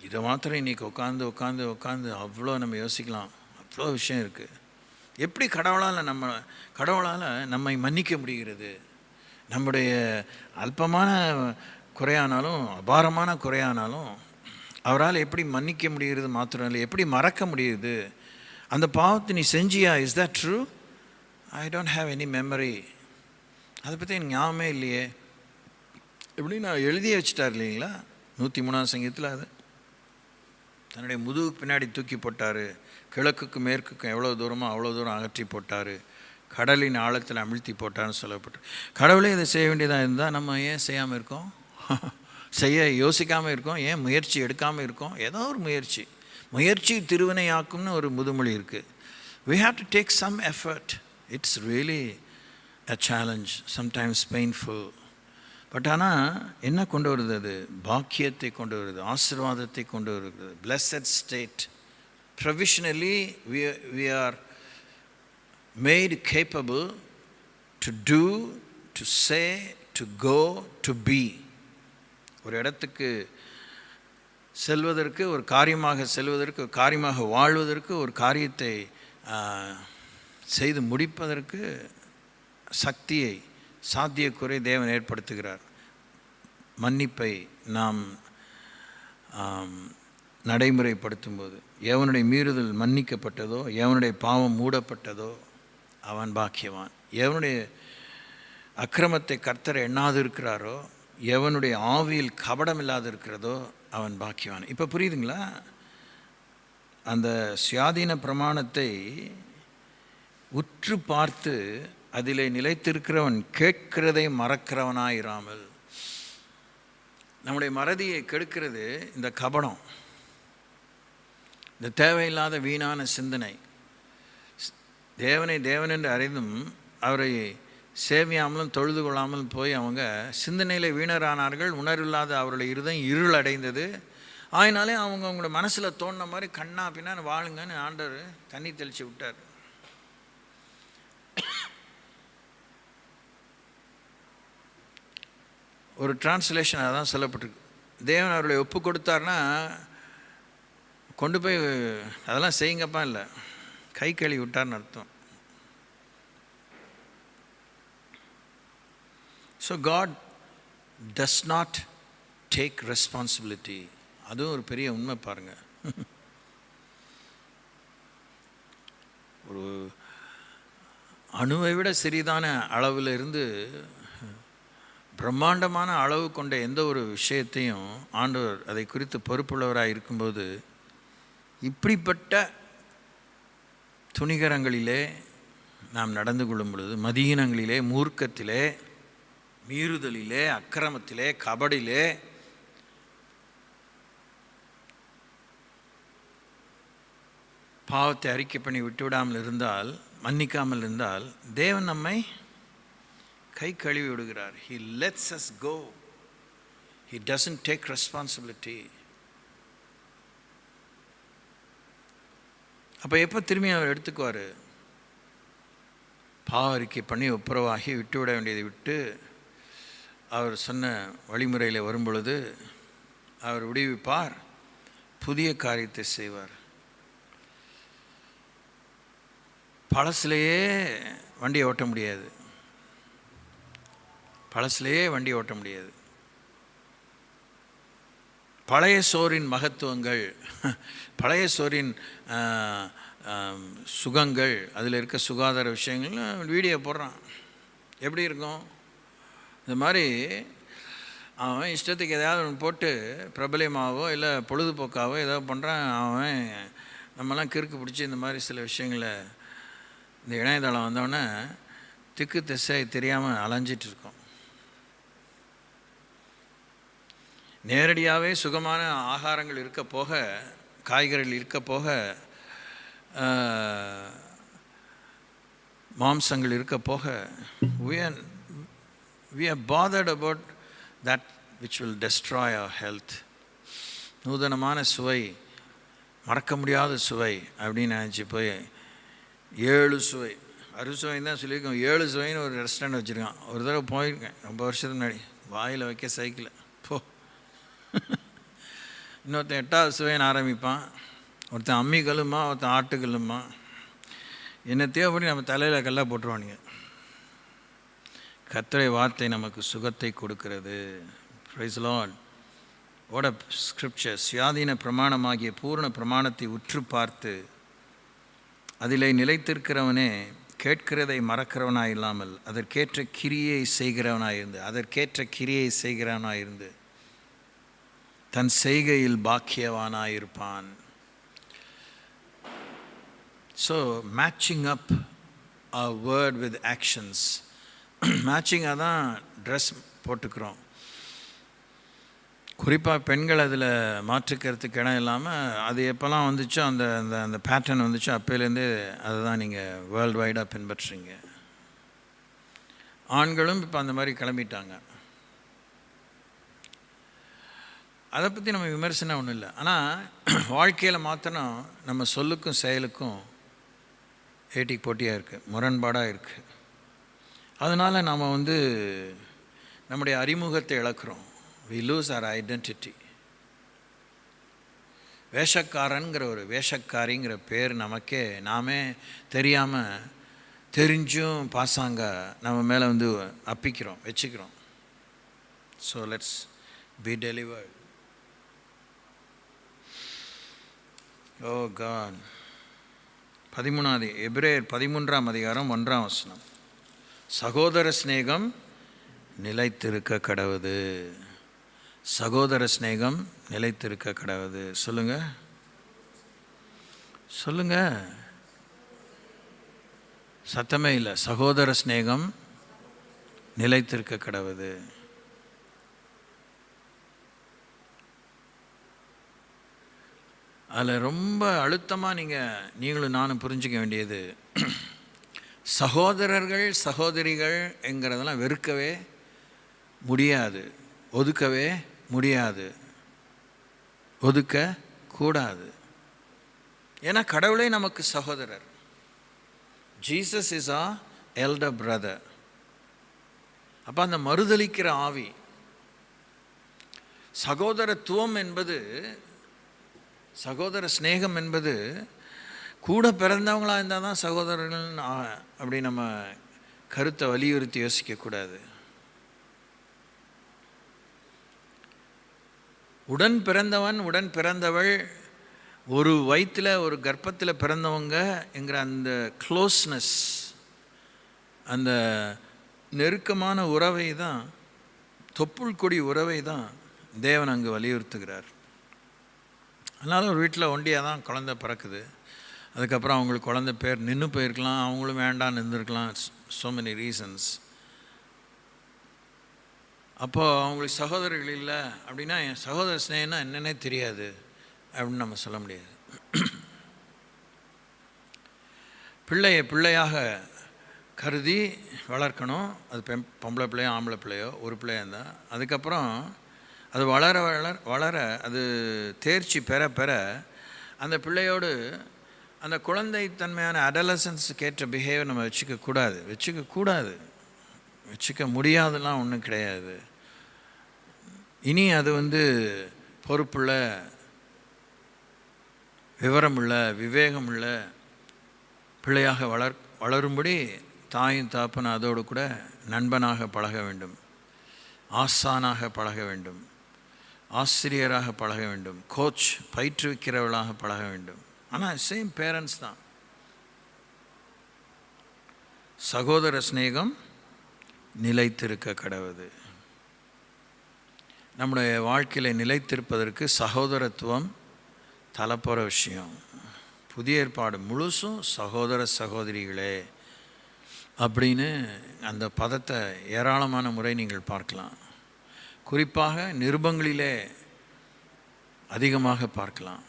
இதை மாத்திரம் இன்றைக்கி உட்காந்து உட்காந்து உட்காந்து அவ்வளோ நம்ம யோசிக்கலாம், அவ்வளோ விஷயம் இருக்குது. எப்படி கடவுளால் நம்மை மன்னிக்க முடிகிறது? நம்முடைய அல்பமான குறையானாலும் அபாரமான குறையானாலும் அவரால் எப்படி மன்னிக்க முடிகிறது? மாத்திரம் இல்லை, எப்படி மறக்க முடியுது? அந்த பாவத்தை நீ செஞ்சியா? Is that true? I don't have any memory. அதை பற்றி எனக்கு ஞாபகமே இல்லையே. எப்படி நான் எழுதியே வச்சுட்டார் இல்லைங்களா? 103ஆம் சங்கீதத்தில் அது தன்னுடைய முதுகுக்கு பின்னாடி தூக்கி போட்டார். கிழக்குக்கும் மேற்குக்கும் எவ்வளோ தூரமோ அவ்வளோ தூரம் அகற்றி போட்டார். கடலின் ஆழத்தில் அமிழ்த்தி போட்டார்னு சொல்லப்பட்டு, கடவுளே இதை செய்ய வேண்டியதாக இருந்தால் நம்ம ஏன் செய்யாமல் இருக்கோம்? செய்ய யோசிக்காமல் இருக்கோம், ஏன் முயற்சி எடுக்காமல் இருக்கோம்? ஏதோ ஒரு முயற்சி திருவினையாக்கும்னு ஒரு முதுமொழி இருக்குது. we have to take some effort. It's really a challenge, sometimes painful. But ஆனால் என்ன கொண்டு வருது? அது பாக்கியத்தை கொண்டு வருது, ஆசீர்வாதத்தை கொண்டு வருகிறது. blessed state. Provisionally we are made capable to do, to say, to go, to be. ஒரு இடத்துக்கு செல்வதற்கு, ஒரு காரியமாக செல்வதற்கு, ஒரு காரியமாக வாழ்வதற்கு, ஒரு காரியத்தை செய்து முடிப்பதற்கு சக்தியை, சாத்தியக்குறை தேவன் ஏற்படுத்துகிறார். மன்னிப்பை நாம் நடைமுறைப்படுத்தும் போது, எவனுடைய மீறுதல் மன்னிக்கப்பட்டதோ, எவனுடைய பாவம் மூடப்பட்டதோ அவன் பாக்கியவான். எவனுடைய அக்கிரமத்தை கர்த்தர் எண்ணாது இருக்கிறாரோ, எவனுடைய ஆவியில் கபடம் இல்லாது இருக்கிறதோ அவன் பாக்கியவான். இப்போ புரியுதுங்களா? அந்த சுயாதீன பிரமாணத்தை உற்று பார்த்து அதிலே நிலைத்திருக்கிறவன் கேட்கிறதை மறக்கிறவனாயிராமல். நம்முடைய மறதியை கெடுக்கிறது இந்த கபடம், இந்த தேவையில்லாத வீணான சிந்தனை. தேவனை தேவன் என்று அறிந்தும் அவரை சேவியாமலும் தொழுது கொள்ளாமலும் போய் அவங்க சிந்தனையில் வீணரானார்கள். உணர்வில்லாத அவருடைய இருதயம் இருள் அடைந்தது. அதனாலே அவங்களோட மனசில் தோணின மாதிரி கண்ணா பின்னான்னு வாழுங்கன்னு ஆண்டவர் தண்ணி தெளித்து விட்டார். ஒரு டிரான்ஸ்லேஷன் அதான் சொல்லப்பட்டிருக்கு. தேவன் அவர்களை ஒப்பு கொடுத்தாருன்னா கொண்டு போய் அதெல்லாம் செய்யுங்கப்பா இல்லை, கை கழுவி விட்டார்னு அர்த்தம். So God does not take responsibility. அதுவும் ஒரு பெரிய உண்மை பாருங்கள். ஒரு அணுவை விட சிறிதான அளவில் இருந்து பிரம்மாண்டமான அளவு கொண்ட எந்த ஒரு விஷயத்தையும் ஆண்டவர் அதை குறித்து பொறுப்புள்ளவராக இருக்கும்போது, இப்படிப்பட்ட துணிகரங்களிலே நாம் நடந்து கொள்ளும் பொழுது, மதியினங்களிலே, மூர்க்கத்திலே மீறுதலிலே, அக்கிரமத்திலே, கபடிலே, பாவத்தை அறிக்கை பண்ணி விட்டுவிடாமல் இருந்தால், மன்னிக்காமல் இருந்தால், தேவன் நம்மை கை கழுவி விடுகிறார். He lets us go. He doesn't take responsibility. அப்போ எப்போ திரும்பி அவர் எடுத்துக்குவார்? பாவ அறிக்கை பண்ணி ஒப்புரவாகி விட்டு விட வேண்டியதை விட்டு அவர் சொன்ன வழிமுறையில் வரும்பொழுது அவர் விடுவிப்பார், புதிய காரியத்தை செய்வார். பழசுலேயே வண்டியை ஓட்ட முடியாது, பழசுலேயே வண்டி ஓட்ட முடியாது. பழைய சோறின் மகத்துவங்கள், பழைய சோறின் சுகங்கள், அதில் இருக்க சுகாதார விஷயங்கள்னு வீடியோ போடுறான். எப்படி இருக்கும்? இந்த மாதிரி அவன் இஷ்டத்துக்கு எதாவது ஒன்று போட்டு பிரபலமாகவோ இல்லை பொழுதுபோக்காகவோ ஏதாவது பண்ணுறான். அவன் நம்மலாம் கிறுக்கு பிடிச்சி இந்த மாதிரி சில விஷயங்களை இந்த இணையதளம் வந்தோடனே திக்கு திசை தெரியாமல் அலைஞ்சிட்ருக்கோம். நேரடியாகவே சுகமான ஆகாரங்கள் இருக்க போக, காய்கறிகள் இருக்க போக, மாம்சங்கள் இருக்க போக, we are bothered about that which will destroy our health. நூதனமான சுவை, மறக்க முடியாத சுவை அப்படின்னு நினச்சி போய் 7 சுவை, அறுசுவைன்னு தான் சொல்லியிருக்கோம். 7 சுவைன்னு ஒரு ரெஸ்டாரண்ட் வச்சுருக்கான். ஒரு தடவை போயிருக்கேன் ரொம்ப வருஷத்துக்கு முன்னாடி. வாயில் வைக்க சைக்கிள் போ. இன்னொருத்தன் 8வது சுவைன்னு ஆரம்பிப்பான். ஒருத்தன் அம்மி கல்லுமா, ஒருத்தன் ஆட்டு கல்லுமா. என்ன தேவைப்படி நம்ம தலையில் கல்லாக போட்டுருவானுங்க. கர்த்தருடைய வார்த்தை நமக்கு சுகத்தை கொடுக்கிறது. Praise the Lord. What a scripture. சுயாதீன பிரமாணமாகிய பூர்ண பிரமாணத்தை உற்று பார்த்து அதிலே நிலைத்திருக்கிறவனே கேட்கிறதை மறக்கிறவனாய் இல்லாமல் அதற்கேற்ற கிரியை செய்கிறவனாயிருந்து தன் செய்கையில் பாக்கியவானாயிருப்பான். So matching up a word with actions. மேட்சிங்காக தான் ட்ரெஸ் போட்டுக்கிறோம். குறிப்பாக பெண்கள் அதில் மாற்றுக்கிறதுக்கு இடம் இல்லாமல் அது எப்போல்லாம் வந்துச்சோ அந்த அந்த அந்த பேட்டர்ன் வந்துச்சோ அப்போலேருந்தே அதை தான் நீங்கள் வேர்ல்டு வைடாக பின்பற்றுறீங்க. ஆண்களும் இப்போ அந்த மாதிரி கிளம்பிட்டாங்க. அதை பற்றி நம்ம விமர்சனம் ஒன்றும் இல்லை. ஆனால் வாழ்க்கையில் மாத்திரம் நம்ம சொல்லுக்கும் செயலுக்கும் ஏட்டிக்கு போட்டியாக இருக்குது, முரண்பாடாக இருக்குது. அதனால் நாம் நம்முடைய அறிமுகத்தை இழக்கிறோம். we lose our identity. வேஷக்காரிங்கிற பேர் நாமே தெரியாமல் தெரிஞ்சும் பாசாங்க நம்ம மேலே அப்பிக்கிறோம், வச்சுக்கிறோம். So let's be delivered. Oh God. 13வது எபிரேயர் 13ஆம் அதிகாரம் 1ஆம் வசனம். சகோதர சிநேகம் நிலைத்திருக்க கடவுது. சகோதர சிநேகம் நிலைத்திருக்க கடவுது. சொல்லுங்க, சொல்லுங்க, சத்தமே இல்லை. சகோதர சிநேகம் நிலைத்திருக்க கடவுது. அதில் ரொம்ப அழுத்தமாக நீங்களும் நானும் புரிஞ்சிக்க வேண்டியது, சகோதரர்கள் சகோதரிகள் என்கிறதெல்லாம் வெறுக்கவே முடியாது, ஒதுக்கவே முடியாது, ஒதுக்க கூடாது. ஏன்னா கடவுளே நமக்கு சகோதரர். Jesus is a elder brother. அப்போ அந்த மறுதலிக்கிற ஆவி, சகோதரத்துவம் என்பது, சகோதர ஸ்நேகம் என்பது கூட பிறந்தவங்களாக இருந்தால் தான் சகோதரர்கள் அப்படி நம்ம கருத்தை வலியுறுத்தி யோசிக்கக்கூடாது. உடன் பிறந்தவன் உடன் பிறந்தவள் ஒரு வயிற்றில் ஒரு கர்ப்பத்தில் பிறந்தவங்க என்கிற அந்த க்ளோஸ்னஸ், அந்த நெருக்கமான உறவை தான், தொப்புள் கொடி உறவை தான் தேவன் அங்கு வலியுறுத்துகிறார். அதனால ஒரு வீட்டில் ஒண்டியாக தான் குழந்தை பிறக்குது. அதுக்கப்புறம் அவங்களுக்கு குழந்தை பேர் நின்று போயிருக்கலாம், அவங்களும் வேண்டான்னு இருந்திருக்கலாம். So many reasons. அப்போது அவங்களுக்கு சகோதரர்கள் இல்லை அப்படின்னா என் சகோதர ஸ்நேகம்னா என்னன்னே தெரியாது அப்படின்னு நம்ம சொல்ல முடியாது. பிள்ளையாக கருதி வளர்க்கணும். அது பொம்பளை பிள்ளையோ ஆம்பளை பிள்ளையோ ஒரு பிள்ளையாக இருந்தால், அதுக்கப்புறம் அது வளர வளர அது தேர்ச்சி பெற அந்த பிள்ளையோடு அந்த குழந்தைத்தன்மையான அடலசன்ஸுக்கு ஏற்ற பிஹேவியர் நம்ம வச்சுக்க முடியாதுலாம் ஒன்றும் கிடையாது. இனி அது பொறுப்புள்ள, விவரமுள்ள, விவேகமுள்ள பிள்ளையாக வளரும்படி தாயும் தாப்பனும் அதோடு கூட நண்பனாக பழக வேண்டும், ஆசானாக பழக வேண்டும், ஆசிரியராக பழக வேண்டும், கோச் பயிற்றுவிக்கிறவளாக பழக வேண்டும். ஆனால் சேம் பேரண்ட்ஸ் தான். சகோதர சிநேகம் நிலைத்திருக்க கடவுது. நம்முடைய வாழ்க்கையில் நிலைத்திருப்பதற்கு சகோதரத்துவம் தலைப்புற விஷயம். புதிய ஏற்பாடு முழுசும் சகோதர சகோதரிகளே அப்படின்னு அந்த பதத்தை ஏராளமான முறை நீங்கள் பார்க்கலாம். குறிப்பாக நிருபங்களிலே அதிகமாக பார்க்கலாம்.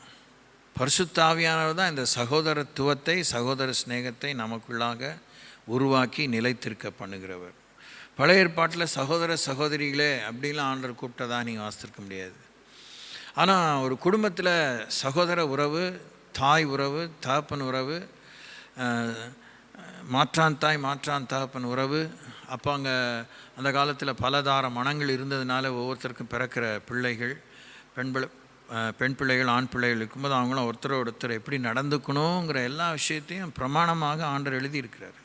பரிசுத்த ஆவியானவர் தான் இந்த சகோதரத்துவத்தை, சகோதர சிநேகத்தை நமக்குள்ளாக உருவாக்கி நிலைத்திருக்க பண்ணுகிறவர். பழைய ஏற்பாட்டில் சகோதர சகோதரிகளே அப்படின்லாம் ஆண்டவர் கூப்பிட்டதா நீங்கள் வாசித்திருக்க முடியாது. ஆனால் ஒரு குடும்பத்தில் சகோதர உறவு, தாய் உறவு, தகப்பன் உறவு, மாற்றான் தாய் மாற்றான் தகப்பன் உறவு. அப்போ அங்கே அந்த காலத்தில் பலதார மனங்கள் இருந்ததுனால ஒவ்வொருத்தருக்கும் பிறக்கிற பிள்ளைகள், பெண் பிள்ளைகள், ஆண் பிள்ளைகள் இருக்கும்போது அவங்களும் ஒருத்தர் எப்படி நடந்துக்கணுங்கிற எல்லா விஷயத்தையும் பிரமாணமாக ஆண்டவர் எழுதியிருக்கிறார்.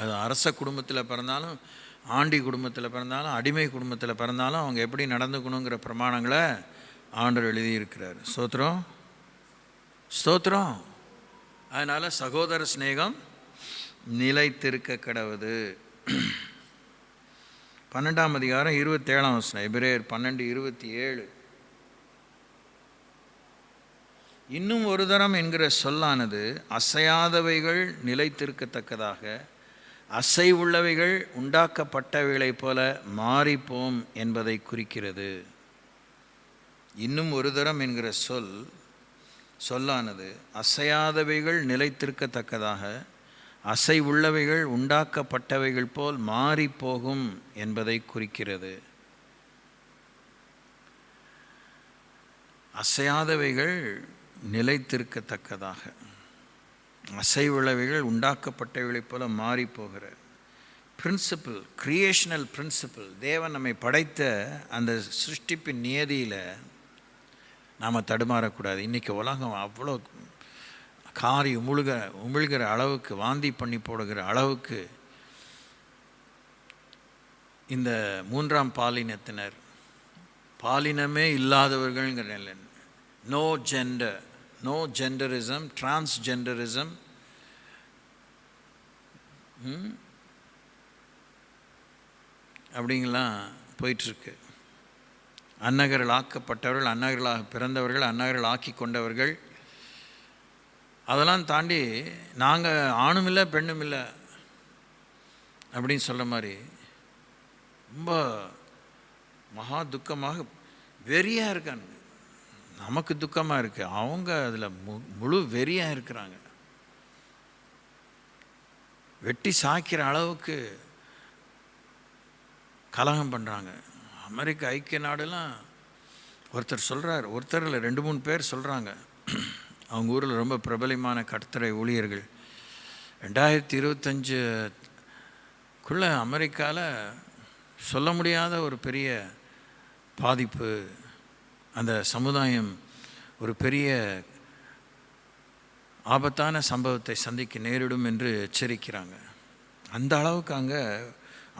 அது அரச குடும்பத்தில் பிறந்தாலும், ஆண்டி குடும்பத்தில் பிறந்தாலும், அடிமை குடும்பத்தில் பிறந்தாலும் அவங்க எப்படி நடந்துக்கணுங்கிற பிரமாணங்களை ஆண்டவர் எழுதியிருக்கிறார். ஸ்தோத்திரம். அதனால் சகோதர சிநேகம் நிலைத்திருக்க கடவுது. 12ஆம் அதிகாரம் 27ஆம் வசனம், எபிரேயர் 12:27. இன்னும் ஒரு தரம் என்கிற சொல்லானது அசையாதவைகள் நிலைத்திருக்கத்தக்கதாக, அசைவுள்ளவைகள் உண்டாக்கப்பட்டவைகளைப் போல மாறிப்போம் என்பதை குறிக்கிறது. இன்னும் ஒரு தரம் என்கிற சொல்லானது அசையாதவைகள் நிலைத்திருக்கத்தக்கதாக, அசைவுள்ளவைகள் உண்டாக்கப்பட்டவைகள் போல் மாறிப்போகும் என்பதை குறிக்கிறது. அசையாதவைகள் நிலைத்திருக்கத்தக்கதாக, அசைவுள்ளவைகள் உண்டாக்கப்பட்டவைகளைப் போல மாறி போகிற பிரின்சிபிள், கிரியேஷனல் பிரின்சிபிள், தேவன் நம்மை படைத்த அந்த சிருஷ்டிப்பின் நியதியில் நாம் தடுமாறக்கூடாது. இன்றைக்கி உலகம் அவ்வளோ காரி உமிழ்கிற அளவுக்கு, வாந்தி பண்ணி போடுகிற அளவுக்கு இந்த 3ஆம் பாலினத்தினர், பாலினமே இல்லாதவர்கள்ங்கிற நிலை, நோ ஜெண்டரிசம், டிரான்ஸ்ஜெண்டரிசம், அப்படிங்கலாம் போயிட்டுருக்கு. அன்னகர்கள் ஆக்கப்பட்டவர்கள், அன்னகர்களாக பிறந்தவர்கள், அன்னகர்கள் ஆக்கி கொண்டவர்கள், அதெல்லாம் தாண்டி நாங்கள் ஆணும் இல்லை பெண்ணும் இல்லை அப்படின்னு சொல்கிற மாதிரி ரொம்ப மகா துக்கமாக வெறியாக இருக்காங்க. நமக்கு துக்கமாக இருக்குது, அவங்க அதில் முழு வெறியாக இருக்கிறாங்க. வெட்டி சாய்க்கிற அளவுக்கு கலகம் பண்ணுறாங்க. அமெரிக்க ஐக்கிய நாடுலாம் ஒருத்தர் சொல்கிறார், ஒருத்தரில் 2-3 பேர் சொல்கிறாங்க, அவங்க ஊரில் ரொம்ப பிரபலமான கர்த்தரை ஊழியர்கள், 2025க்குள்ளே அமெரிக்காவில் சொல்ல முடியாத ஒரு பெரிய பாதிப்பு, அந்த சமுதாயம் ஒரு பெரிய ஆபத்தான சம்பவத்தை சந்திக்க நேரிடும் என்று எச்சரிக்கிறாங்க. அந்த அளவுக்கு அங்கே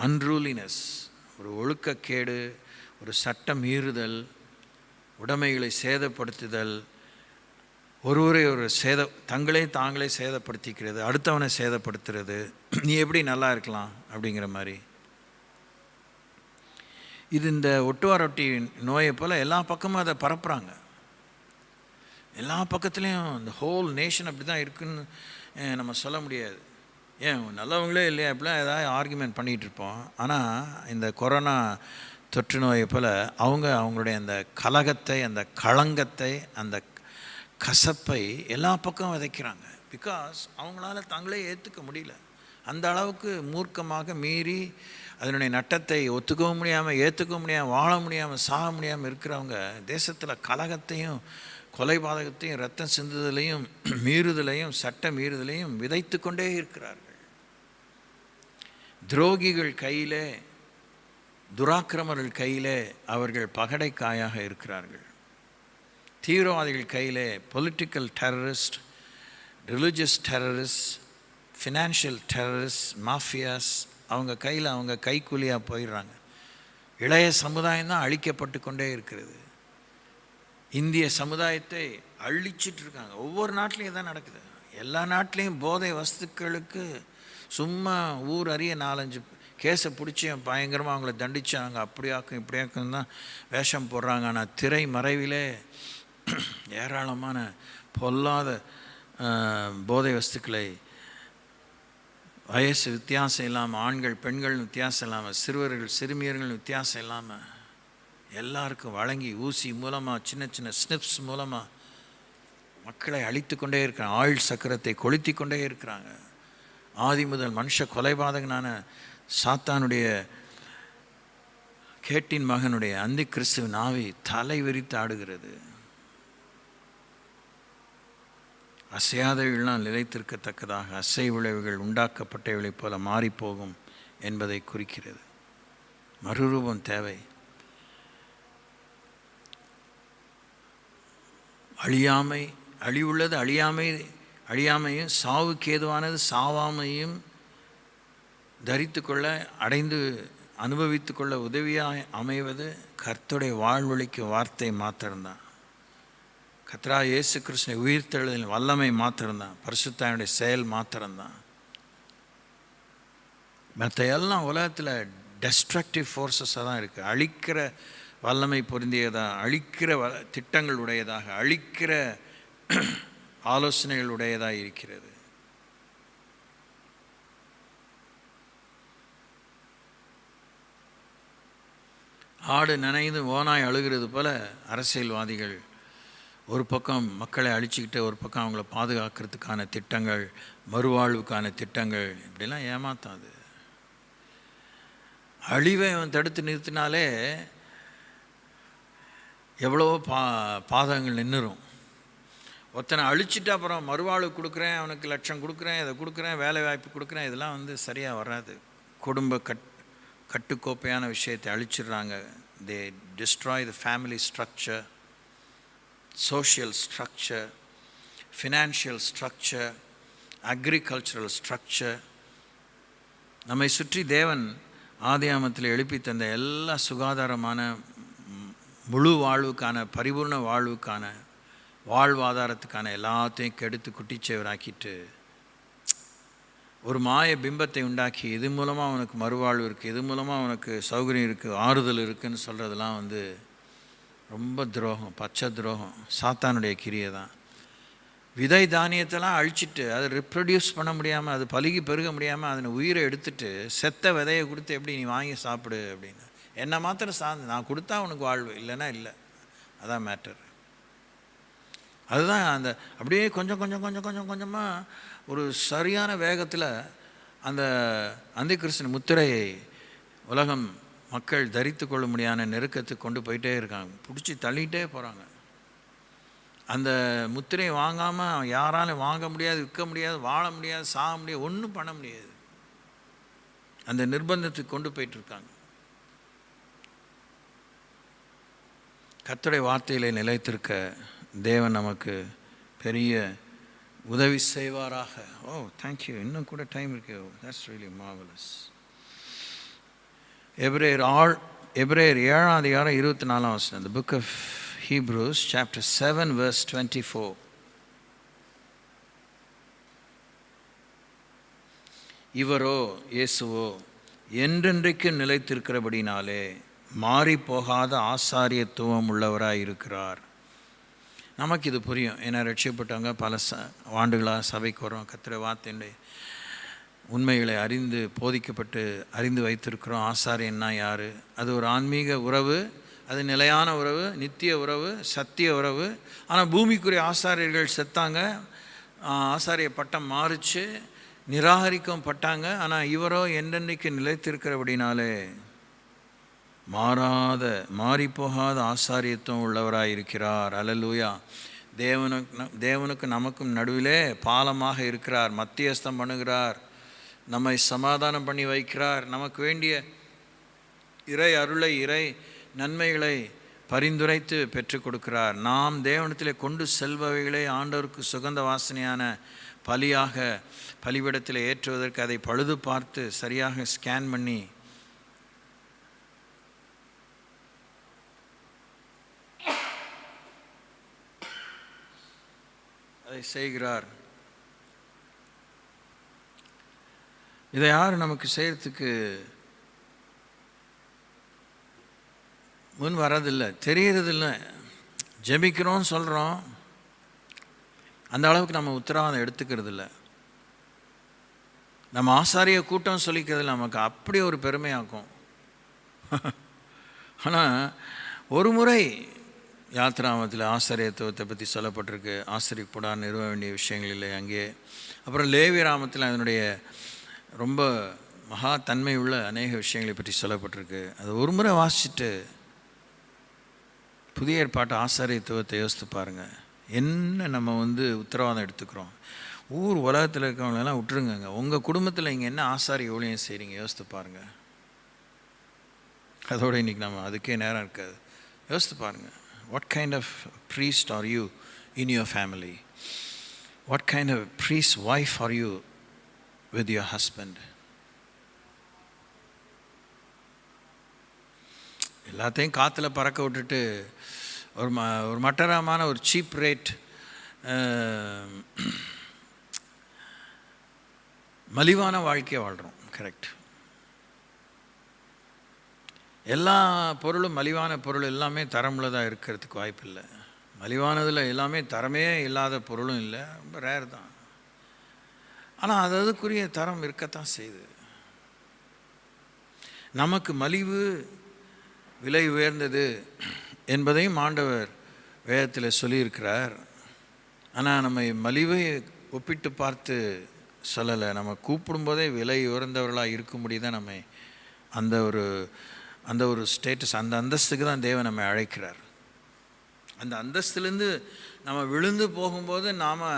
அன்ரூலினஸ், ஒரு ஒழுக்கக்கேடு, ஒரு சட்டம் மீறுதல், உடைமைகளை சேதப்படுத்துதல், தாங்களே சேதப்படுத்திக்கிறது, அடுத்தவனை சேதப்படுத்துறது, நீ எப்படி நல்லா இருக்கலாம் அப்படிங்கிற மாதிரி. இது இந்த ஒட்டுவாரொட்டி நோயை போல் எல்லா பக்கமும் அதை பரப்புகிறாங்க. எல்லா பக்கத்துலேயும் இந்த ஹோல் நேஷன் அப்படி தான் இருக்குன்னு நம்ம சொல்ல முடியாது. ஏன் நல்லவங்களே இல்லையா இப்படிலாம் ஏதாவது ஆர்குமெண்ட் பண்ணிகிட்டு இருப்போம். ஆனால் இந்த கொரோனா தொற்று நோயை போல் அவங்களுடைய அந்த கலகத்தை, அந்த களங்கத்தை, அந்த கசப்பை எல்லா பக்கம் விதைக்கிறாங்க. பிகாஸ் அவங்களால தங்களே ஏற்றுக்க முடியல. அந்த அளவுக்கு மூர்க்கமாக மீறி அதனுடைய நட்டத்தை ஒத்துக்கவும் முடியாமல், ஏற்றுக்கவும் முடியாமல், வாழ முடியாமல், சாக முடியாமல் இருக்கிறவங்க தேசத்தில் கலகத்தையும் கொலைபாதகத்தையும் ரத்தம் சிந்துதலையும் மீறுதலையும் சட்ட மீறுதலையும் விதைத்து கொண்டே இருக்கிறார்கள். துரோகிகள் கையிலே, துராக்கிரமர்கள் கையிலே அவர்கள் பகடைக்காயாக இருக்கிறார்கள். தீவிரவாதிகள் கையிலே political terrorist, religious terrorist, financial terrorist, mafias அவங்க கையில் அவங்க கைக்கூலியாக போயிடுறாங்க. இளைய சமுதாயம் தான் அழிக்கப்பட்டு கொண்டே இருக்கிறது. இந்திய சமுதாயத்தை அழிச்சிட்டு இருக்காங்க. ஒவ்வொரு நாட்டிலையும் தான் நடக்குது. எல்லா நாட்டிலையும் போதை வஸ்துக்களுக்கு சும்மா ஊர் அறிய 4-5 கேஸை பிடிச்சி பயங்கரமாக அவங்கள தண்டிச்சாங்க. அப்படியாக்கும் இப்படியாக்கும் தான் வேஷம் போடுறாங்க. ஆனால் திரை மறைவிலே ஏராளமான பொல்லாத போதை வஸ்துக்களை வயசு வித்தியாசம் இல்லாமல், ஆண்கள் பெண்கள் வித்தியாசம் இல்லாமல், சிறுவர்கள் சிறுமியர்கள் வித்தியாசம் இல்லாமல் எல்லாருக்கும் வழங்கி ஊசி மூலமாக, சின்ன சின்ன ஸ்னிப்ஸ் மூலமாக மக்களை அழித்து கொண்டே இருக்கிறாங்க. ஆயுள் சக்கரத்தை கொளுத்தி கொண்டே இருக்கிறாங்க. ஆதி முதல் மனுஷ கொலைபாதகனான சாத்தானுடைய கேட்டின் மகனுடைய அந்தி கிறிஸ்துவின் ஆவி தலை விரித்து ஆடுகிறது. அசையாதவைகள்லாம் நிலைத்திருக்கத்தக்கதாக அசை விளைவுகள் உண்டாக்கப்பட்டவைகளைப் போல மாறிப்போகும் என்பதை குறிக்கிறது. மறுரூபம் தேவை. அழியாமை, அழிவுள்ளது அழியாமையும் சாவுக்கு ஏதுவானது சாவாமையும் தரித்து கொள்ள, அடைந்து அனுபவித்து கொள்ள உதவியாக அமைவது கர்த்தருடைய வாழ்வழிக்கு வார்த்தை மாத்திரம்தான். கர்த்தரா இயேசு கிறிஸ்துவின் உயிர்த்தெழுதலின் வல்லமை மாத்திரம்தான். பரிசுத்தாவினுடைய செயல் மாத்திரம்தான். மற்ற எல்லாம் உலகத்தில் டெஸ்ட்ரக்டிவ் ஃபோர்ஸஸாக தான் இருக்குது. அழிக்கிற வல்லமை பொருந்தியதாக, அழிக்கிற திட்டங்கள் உடையதாக, அழிக்கிற ஆலோசனைகள் உடையதாக இருக்கிறது. ஆடு நனைந்து ஓனாய் அழுகிறது போல அரசியல்வாதிகள் ஒரு பக்கம் மக்களை அழிச்சிக்கிட்டு ஒரு பக்கம் அவங்கள பாதுகாக்கிறதுக்கான திட்டங்கள், மறுவாழ்வுக்கான திட்டங்கள், இப்படிலாம் ஏமாத்தாது. அழிவை அவன் தடுத்து நிறுத்தினாலே எவ்வளவோ பாதகங்கள் நின்றுரும். ஒருத்தனை அழிச்சிட்டு அப்புறம் மறுவாழ்வு கொடுக்குறேன், அவனுக்கு லட்சம் கொடுக்குறேன், இதை கொடுக்குறேன், வேலை வாய்ப்பு கொடுக்குறேன், இதெல்லாம் சரியாக வராது. குடும்ப கட்டுக்கோப்பையான விஷயத்தை அழிச்சிடுறாங்க. They destroy the family structure, social structure, financial structure, agricultural structure. நம்மை சுற்றி தேவன் ஆதியாமத்தில் எழுப்பி தந்த எல்லா சுகாதாரமான முழு வாழ்வுக்கான, பரிபூர்ண வாழ்வுக்கான, வாழ்வாதாரத்துக்கான எல்லாத்தையும் கெடுத்து குட்டிச்சேவராக்கிட்டு ஒரு மாய பிம்பத்தை உண்டாக்கி இது மூலமாக அவனுக்கு மறுவாழ்வு இருக்குது, இது மூலமாக அவனுக்கு சௌகரியம் இருக்குது, ஆறுதல் இருக்குதுன்னு சொல்கிறதெல்லாம் ரொம்ப துரோகம், பச்சை துரோகம், சாத்தானுடைய கிரியை தான். விதை தானியத்தெல்லாம் அழிச்சிட்டு அதை ரிப்ரொடியூஸ் பண்ண முடியாமல், அது பலுகி பெருக முடியாமல் அதனை உயிரை எடுத்துட்டு செத்த விதையை கொடுத்து எப்படி நீ வாங்கி சாப்பிடு அப்படின்னு என்னை மாத்திரம் சார்ந்து நான் கொடுத்தா உனக்கு வாழ்வு, இல்லைன்னா இல்லை. அதான் மேட்டர். அதுதான் அந்த அப்படியே கொஞ்சம் கொஞ்சம் கொஞ்சம் கொஞ்சம் கொஞ்சமாக ஒரு சரியான வேகத்தில் அந்த அந்தி கிறிஸ்துவின் முத்திரையை உலகம் மக்கள் தரித்து கொள்ள முடியாத நெருக்கத்துக்கு கொண்டு போயிட்டே இருக்காங்க. பிடிச்சி தள்ளிகிட்டே போகிறாங்க. அந்த முத்திரையை வாங்காமல் யாராலும் வாங்க முடியாது, விற்க முடியாது, வாழ முடியாது, சாக முடியாது, ஒன்றும் பண்ண முடியாது. அந்த நிர்பந்தத்துக்கு கொண்டு போயிட்டுருக்காங்க. கர்த்தருடைய வார்த்தையிலே நிலைத்திருக்க தேவன் நமக்கு பெரிய உதவி செய்வாராக. ஓ தேங்க்யூ. இன்னும் கூட டைம் இருக்கு. That's really marvellous. எபிரேயர் 7:24. The book of Hebrews chapter 7 verse 24. இவரோ இயேசுவோ என்றென்றைக்கு நிலைத்திருக்கிறபடினாலே மாறி போகாத ஆசாரியத்துவம் உள்ளவராக இருக்கிறார். நமக்கு இது புரியும். ஏன்னா ரட்சிக்கப்பட்டவங்க பல ஆண்டுகளாக சபைக்கு வரோம். கர்த்தருடைய வார்த்தையுடைய உண்மைகளை அறிந்து போதிக்கப்பட்டு அறிந்து வைத்திருக்கிறோம். ஆசாரியன்னா யார்? அது ஒரு ஆன்மீக உறவு, அது நிலையான உறவு, நித்திய உறவு, சத்திய உறவு. ஆனால் பூமிக்குரிய ஆசாரியர்கள் செத்தாங்க, ஆசாரிய பட்டம் மாறிச்சு, நிராகரிக்கவும் பட்டாங்க. ஆனால் இவரோ என்றென்றைக்கு நிலைத்திருக்கிறபடினாலே மாறாத மாறிப்போகாத ஆசாரியத்துவம் உள்ளவராக இருக்கிறார். அல்லேலூயா. தேவனுக்கு நமக்கும் நடுவிலே பாலமாக இருக்கிறார், மத்தியஸ்தம் பண்ணுகிறார், நம்மை சமாதானம் பண்ணி வைக்கிறார், நமக்கு வேண்டிய இறை அருளை இறை நன்மைகளை பரிந்துரைத்து பெற்றுக் கொடுக்கிறார். நாம் தேவனிடத்தில் கொண்டு செல்பவைகளை ஆண்டவருக்கு சுகந்த வாசனையான பலியாக பலிபீடத்தில் ஏற்றுவதற்கு அதை பழுது பார்த்து சரியாக ஸ்கேன் பண்ணி அதை செய்கிறார். இதை யார் நமக்கு செய்கிறதுக்கு முன் வரதில்லை, தெரியறதில்லை. ஜெபிக்கிறோம் சொல்கிறோம், அந்த அளவுக்கு நம்ம உத்தரவாதம் எடுத்துக்கிறது இல்லை. நம்ம ஆசாரிய கூட்டம் சொல்லிக்கிறதுல நமக்கு அப்படி ஒரு பெருமையாக்கும். ஆனால் ஒரு முறை யாத்ராமத்தில் ஆசாரியத்துவத்தை பற்றி சொல்லப்பட்டிருக்கு. ஆசிரியப்படா நிறுவ வேண்டிய விஷயங்கள் இல்லை அங்கே. அப்புறம் லேவி ராமத்தில் அதனுடைய ரொம்ப மகா தன்மை உள்ள அநேக விஷயங்களை பற்றி சொல்லப்பட்டிருக்கு. அது ஒரு முறை வாசிச்சுட்டு புதிய ஏற்பாட்டு ஆசாரியத்துவத்தை யோசித்து பாருங்கள். என்ன நம்ம உத்தரவாதம் எடுத்துக்கிறோம். ஊர் உலகத்தில் இருக்கிறவங்களெல்லாம் விட்டுருங்க. உங்கள் குடும்பத்தில் இங்கே என்ன ஆசாரிய ஊழியம் செய்கிறீங்க யோசித்து பாருங்கள். அதோடு இன்றைக்கி நம்ம அதுக்கே நேரம் இருக்காது. யோசித்து பாருங்கள். What kind of priest are you in your family? What kind of priest wife are you with your husband? எல்லாத்தையும் காற்றுல பறக்க விட்டுட்டு ஒரு மட்டரமான ஒரு சீப் ரேட் மலிவான வாழ்க்கையை வாழ்கிறோம். கரெக்ட். எல்லா பொருளும் மலிவான பொருள் எல்லாமே தரமுள்ளதாக இருக்கிறதுக்கு வாய்ப்பு இல்லை. மலிவானதில் எல்லாமே தரமே இல்லாத பொருளும் இல்லை, ரொம்ப ரேர் தான். ஆனால் அதுக்குரிய தரம் இருக்கத்தான் செய்யுது. நமக்கு மலிவு விலை உயர்ந்தது என்பதையும் ஆண்டவர் வேதத்தில் சொல்லியிருக்கிறார். ஆனால் நம்ம மலிவை ஒப்பிட்டு பார்த்து சொல்லலை. நம்ம கூப்பிடும்போதே விலை உயர்ந்தவர்களாக இருக்கும்படி தான் நம்ம அந்த ஒரு ஸ்டேட்டஸ், அந்த அந்தஸ்துக்கு தான் தேவன் நம்மை அழைக்கிறார். அந்த அந்தஸ்துலேருந்து நம்ம விழுந்து போகும்போது நாம்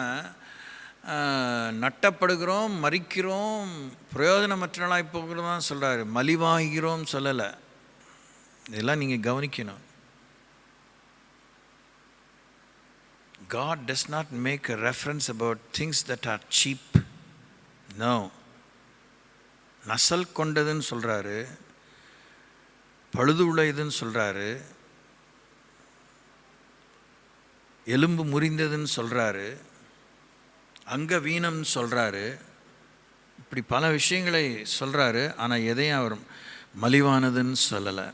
நட்டப்படுகிறோம், மறிக்கிறோம், பிரயோஜனமற்றவர்களாய் போகிறோம் தான் சொல்கிறார். மலிவாகிறோம் சொல்லலை. இதெல்லாம் நீங்கள் கவனிக்கணும். God does not make a reference about things that are cheap. No. நசல் கொண்டதுன்னு சொல்கிறாரு, பழுது உடையதுன்னு சொல்கிறாரு, எலும்பு முறிந்ததுன்னு சொல்கிறாரு, அங்க வீணம்னு சொல்கிறாரு. இப்படி பல விஷயங்களை சொல்கிறாரு. ஆனால் எதையும் அவர் மலிவானதுன்னு சொல்லலை.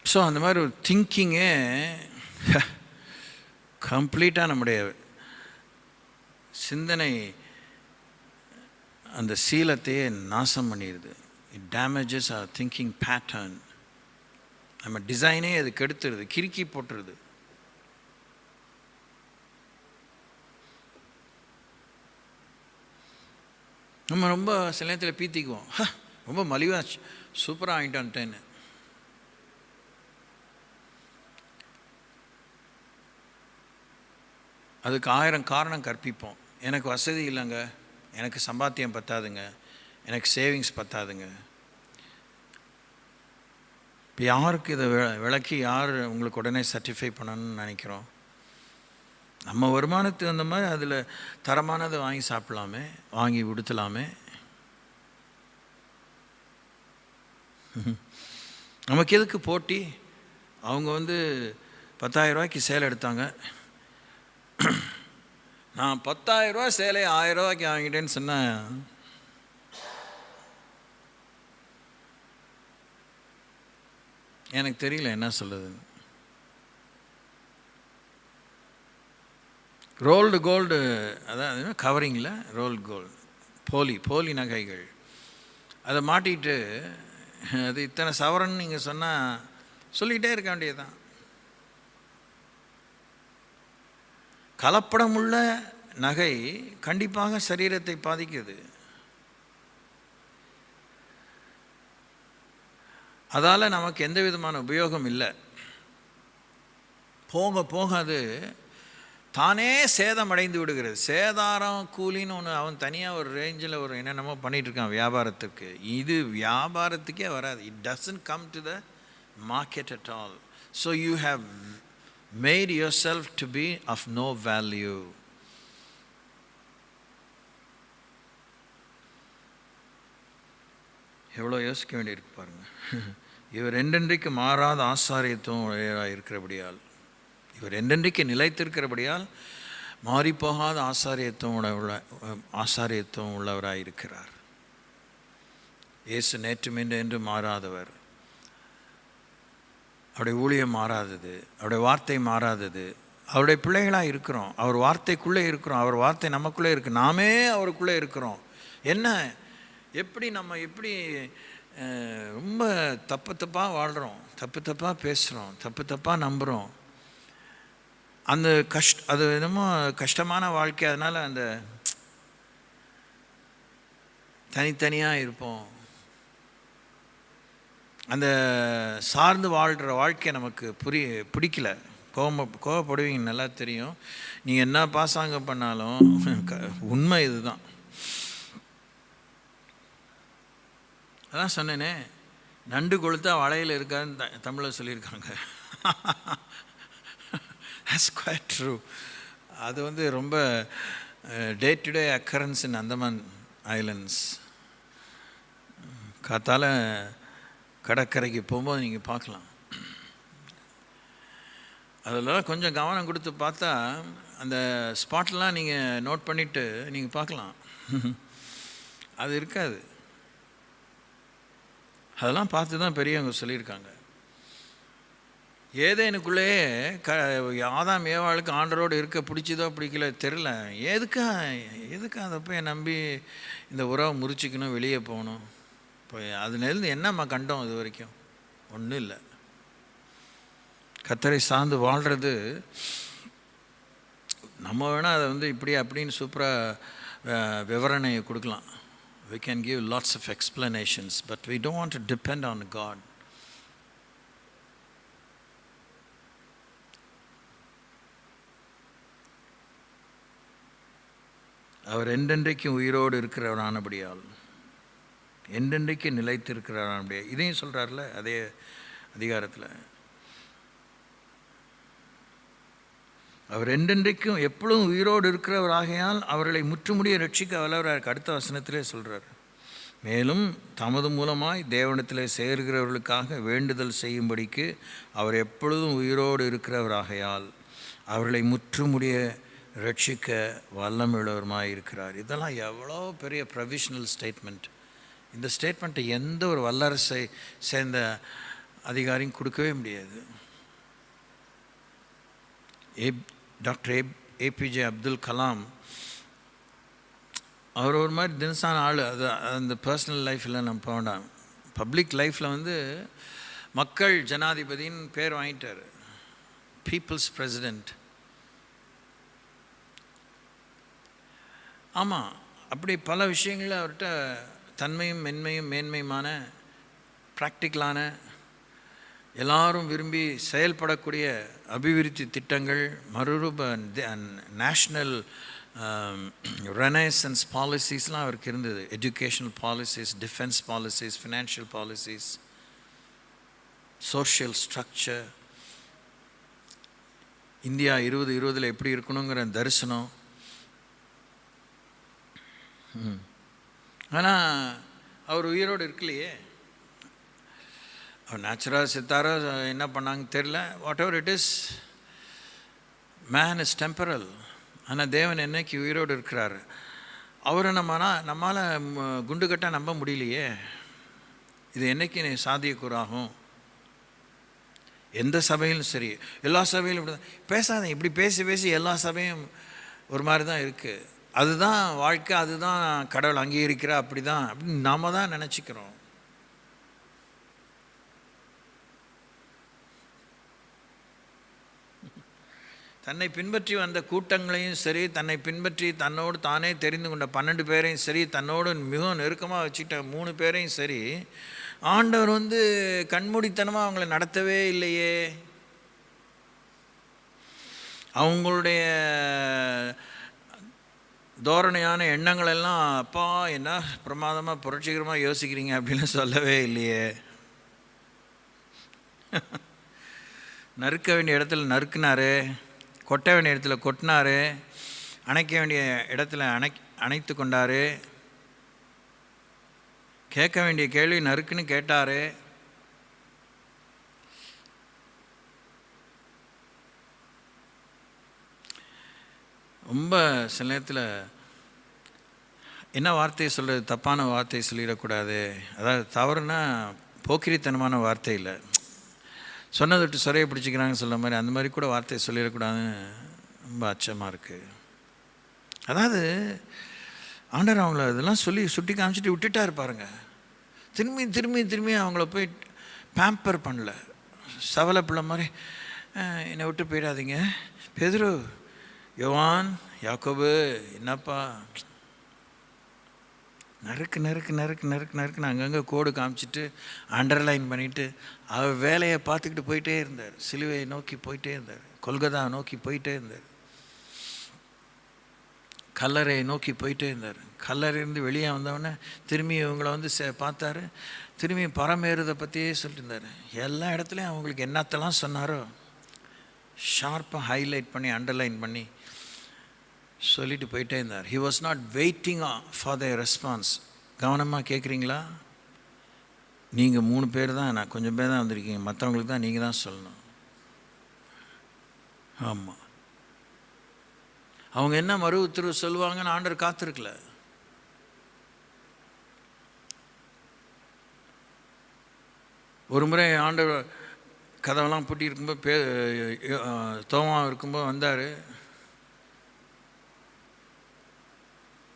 ஸோ அந்த மாதிரி ஒரு திங்கிங்கே கம்ப்ளீட்டாக நம்முடைய சிந்தனை அந்த சீலத்தையே நாசம் பண்ணிடுது. It damages our thinking pattern. நம்ம டிசைனே அது கெடுத்துடுது, கிறுக்கி போட்டுருது. நம்ம ரொம்ப சில நேரத்தில் பீத்திக்குவோம், ரொம்ப மலிவாக சூப்பராக ஆகிட்டான்ட்டேன்னு. அதுக்கு 1000 காரணம் கற்பிப்போம். எனக்கு வசதி இல்லைங்க, எனக்கு சம்பாத்தியம் பத்தாதுங்க, எனக்கு சேவிங்ஸ் பத்தாதுங்க. இப்போ யாருக்கு இதை விளக்கி யார் உங்களுக்கு உடனே சர்டிஃபை பண்ணணும்னு நினைக்கிறோம்? நம்ம வருமானத்துக்கு அந்த மாதிரி அதில் தரமானதை வாங்கி சாப்பிடலாமே, வாங்கி விடுத்தலாமே. நமக்கு எதுக்கு போட்டி? அவங்க 10,000 ரூபாய்க்கு சேலை எடுத்தாங்க, நான் 10,000 ரூபா சேலையை 1000 ரூபாய்க்கு வாங்கிட்டேன்னு சொன்னேன். எனக்கு தெரியல என்ன சொல்லுதுன்னு. ரோல்டு கோல்டு, அதான் கவரிங்கில் ரோல்டு கோல்டு, போலி நகைகள், அதை மாட்டிட்டு அது இத்தனை சவரன் நீங்கள் சொன்னால் சொல்லிக்கிட்டே இருக்க வேண்டியதுதான். கலப்படமுள்ள நகை கண்டிப்பாக சரீரத்தை பாதிக்குது. அதால் நமக்கு எந்த விதமான உபயோகம் இல்லை. போக போக அது தானே சேதம் அடைந்து விடுகிறது. சேதாரம் கூலின்னு ஒன்று அவன் தனியாக ஒரு ரேஞ்சில் ஒரு என்னென்னமோ பண்ணிகிட்ருக்கான் வியாபாரத்துக்கு. இது வியாபாரத்துக்கே வராது. It doesn't come to the market at all. So you have made yourself to be of no value. எவ்வளோ யோசிக்க வேண்டியிருக்கு பாருங்கள். இவர் என்றென்றைக்கு மாறாத ஆசாரியத்துவம் உடையவராக இருக்கிறபடியால், இவர் என்றென்றைக்கு நிலைத்திருக்கிறபடியால் மாறிப்போகாத ஆசாரியத்துவம் உள்ளவராக இருக்கிறார். இயேசு நேற்றும் என்று மாறாதவர். அவருடைய ஊழியம் மாறாதது, அவருடைய வார்த்தை மாறாதது. அவருடைய பிள்ளைகளாக இருக்கிறோம். அவர் வார்த்தைக்குள்ளே இருக்கிறோம். அவர் வார்த்தை நமக்குள்ளே இருக்குது. நாமே அவருக்குள்ளே இருக்கிறோம். என்ன எப்படி நம்ம எப்படி ரொம்ப தப்பாக வாழ்கிறோம், தப்பாக பேசுகிறோம், தப்பாக நம்புகிறோம். அந்த அது என்னமோ கஷ்டமான வாழ்க்கை. அதனால் அந்த தனித்தனியாக இருப்போம். அந்த சார்ந்து வாழ்கிற வாழ்க்கை நமக்கு பிடிக்கல. கோவப்படுவீங்க, நல்லா தெரியும். நீங்கள் என்ன பாசாங்க பண்ணாலும் உண்மை இதுதான். அதான் சொன்னேனே, நண்டு கொளுத்தா வளையல் இருக்கான்னு தமிழில் சொல்லியிருக்காங்க. That's quite true. அது ரொம்ப day to day occurrence in Andaman islands. காத்தால் கடற்கரைக்கு போகும்போது நீங்கள் பார்க்கலாம். அதில் கொஞ்சம் கவனம் கொடுத்து பார்த்தா அந்த ஸ்பாட்லாம் நீங்கள் நோட் பண்ணிவிட்டு நீங்கள் பார்க்கலாம். அது இருக்காது. அதெல்லாம் பார்த்து தான் பெரியவங்க சொல்லியிருக்காங்க. ஏதேனுக்குள்ளேயே ஆதாம் ஏவாளுக்கு ஆண்டரோடு இருக்க பிடிச்சதோ பிடிக்கல தெரில. எதுக்கு அதை போய் நம்பி இந்த உறவை முறிச்சிக்கணும், வெளியே போகணும்? இப்போ அதுலேருந்து என்னம்மா கண்டோம்? இது வரைக்கும் ஒன்றும் இல்லை. கர்த்தரை சார்ந்து வாழ்கிறது நம்ம வேணால் அதை இப்படி அப்படின்னு சூப்பராக விவரணையை கொடுக்கலாம். We can give lots of explanations, but we don't want to depend on God. அவர் என்றென்றைக்கு உயிரோடு இருக்கிறவரானபடியால், என்றென்றைக்கு நிலைத்திருக்கிறாரானபடியால், இதையும் சொல்கிறார்ல அதே அதிகாரத்தில். அவர் என்றென்றைக்கும் எப்பொழுதும் உயிரோடு இருக்கிறவராகையால் அவர்களை முற்றுமுடிய ரட்சிக்க வல்லவராக அடுத்த வசனத்திலே சொல்கிறார். மேலும் தமது மூலமாய் தேவனிடத்திலே சேர்கிறவர்களுக்காக வேண்டுதல் செய்யும்படிக்கு அவர் எப்பொழுதும் உயிரோடு இருக்கிறவராகையால் அவர்களை முற்றுமுடிய ரட்சிக்க வல்லமையுள்ளவருமாய் இருக்கிறார். இதெல்லாம் எவ்வளோ பெரிய ப்ரொவிஷனல் ஸ்டேட்மெண்ட். இந்த ஸ்டேட்மெண்ட்டை எந்த ஒரு வல்லரசை சேர்ந்த அதிகாரியும் கொடுக்கவே முடியாது. டாக்டர் ஏபிஜே அப்துல் கலாம் அவர் ஒரு மாதிரி தினசான ஆள். அது அந்த பர்சனல் லைஃப்பில் நம்ம போண்டாம். பப்ளிக் லைஃப்பில் மக்கள் ஜனாதிபதின்னு பேர் வாங்கிட்டார், பீப்புள்ஸ் பிரசிடெண்ட். ஆமாம், அப்படி பல விஷயங்களில் அவர்கிட்ட தன்மையும் மேன்மையுமான ப்ராக்டிக்கலான எல்லாரும் விரும்பி செயல்படக்கூடிய அபிவிருத்தி திட்டங்கள், மறுரூப நேஷ்னல் ரெனசன்ஸ் பாலிசிஸ்லாம் அவருக்கு இருந்தது. Educational policies, defence policies, financial policies, social structure, India 2020 எப்படி இருக்கணுங்கிற தரிசனம். ஆனால் அவர் உயிரோடு இருக்கலையே. அவர் நேச்சுரலாக செத்தாரோ என்ன பண்ணாங்க தெரில. What ever it is, man is temporal. ஆனால் தேவன் என்னைக்கு உயிரோடு இருக்கிறார். அவரை நம்மளால் குண்டு கட்டாக நம்ப முடியலையே. இது என்றைக்கு சாத்தியக்கூறாகும்? எந்த சபையிலும் சரி, எல்லா சபையிலும் இப்படி தான் பேசாதீங்க. இப்படி பேசி எல்லா சபையும் ஒரு மாதிரி தான் இருக்குது. அதுதான் வாழ்க்கை, அதுதான் கடவுள் அங்கீகரிக்கிறா, அப்படி தான் அப்படின்னு நாம் தான் நினச்சிக்கிறோம். தன்னை பின்பற்றி வந்த கூட்டங்களையும் சரி, தன்னை பின்பற்றி தன்னோடு தானே தெரிந்து கொண்ட 12 பேரையும் சரி, தன்னோடு மிகவும் நெருக்கமாக வச்சுக்கிட்ட 3 பேரையும் சரி, ஆண்டவர் கண்மூடித்தனமாக அவங்கள நடத்தவே இல்லையே. அவங்களுடைய தோரணையான எண்ணங்கள் எல்லாம், அப்பா என்ன பிரமாதமாக புரட்சிகரமாக யோசிக்கிறீங்க அப்படின்னு சொல்லவே இல்லையே. நறுக்க வேண்டிய இடத்துல நறுக்குனாரு, கொட்ட வேண்டிய இடத்துல கொட்டினார், அணைக்க வேண்டிய இடத்துல அணைத்து கொண்டார், கேட்க வேண்டிய கேள்வி நறுக்குன்னு கேட்டார். ரொம்ப சில நேரத்தில் என்ன வார்த்தையை சொல்கிறது, தப்பான வார்த்தையை சொல்லிடக்கூடாது. அதாவது தவறுனா போக்கிரித்தனமான வார்த்தை இல்லை, சொன்னதை விட்டு சொறையை பிடிச்சிக்கிறாங்க சொல்ல மாதிரி, அந்த மாதிரி கூட வார்த்தையை சொல்லிடக்கூடாதுன்னு ரொம்ப அச்சமாக இருக்குது. அதாவது ஆண்டவர் அவங்கள இதெல்லாம் சொல்லி சுட்டி காமிச்சிட்டு விட்டுட்டா இருப்பாருங்க. திரும்பி திரும்பி திரும்பி அவங்கள போய் பேம்பர் பண்ணல, சவலை பிள்ளை மாதிரி என்னை விட்டு போயிடாதீங்க. பேதுரு, யோவான், யாக்கோபு, என்னப்பா நறுக்கு நறுக்கு நறுக்கு நறுக்கு நறுக்குன்னு அங்கங்கே கோடு காமிச்சிட்டு அண்டர்லைன் பண்ணிவிட்டு அவர் வேலையை பார்த்துக்கிட்டு போயிட்டே இருந்தார். சிலுவையை நோக்கி போயிட்டே இருந்தார், கொல்கதா நோக்கி போயிட்டே இருந்தார், கல்லறையை நோக்கி போயிட்டே இருந்தார். கல்லறையிருந்து வெளியே வந்தவொடனே திரும்பி இவங்களை பார்த்தாரு, திரும்பி பரமேறுதை பற்றியே சொல்லிட்டு இருந்தார். எல்லா இடத்துலையும் அவங்களுக்கு என்னத்தெல்லாம் சொன்னாரோ ஷார்ப்பாக ஹைலைட் பண்ணி அண்டர்லைன் பண்ணி சொல்லிட்டு போயிட்டே இருந்தார். He was not waiting for the response. கவனமாக கேட்குறீங்களா? நீங்கள் 3 பேர் தான், நான் கொஞ்சம் பேர் தான் வந்திருக்கீங்க, மற்றவங்களுக்கு தான் நீங்கள் தான் சொல்லணும். ஆமாம், அவங்க என்ன மறு உத்தரவு சொல்லுவாங்கன்னு ஆண்டவர் காத்திருக்கல. ஒரு முறை ஆண்டவர் கதவெல்லாம் பூட்டி இருக்கும்போது தோமா இருக்கும்போது வந்தார்,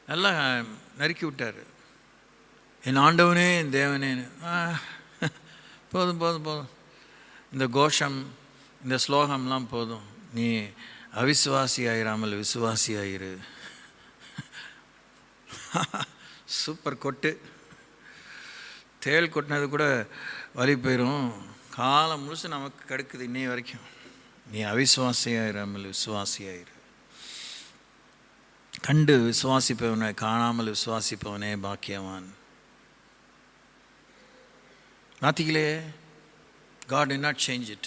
நல்லா நறுக்கி விட்டார். என் ஆண்டவனே என் தேவனேன்னு. போதும் போதும் போதும், இந்த கோஷம் இந்த ஸ்லோகம்லாம் போதும், நீ அவிசுவாசி ஆயிராமல் விசுவாசி ஆயிரு. சூப்பர் கொட்டு. தேள் கொட்டினது கூட வலி போயிடும், காலம் முழுசு நமக்கு கடுக்குது இன்னைய வரைக்கும். நீ அவிசுவாசி ஆயிராமல் விசுவாசி ஆயிரு. கண்டு விசுவாசிப்பவனை காணாமல் விசுவாசிப்பவனே பாக்கியவான். பார்த்தீங்களே, God did not change it.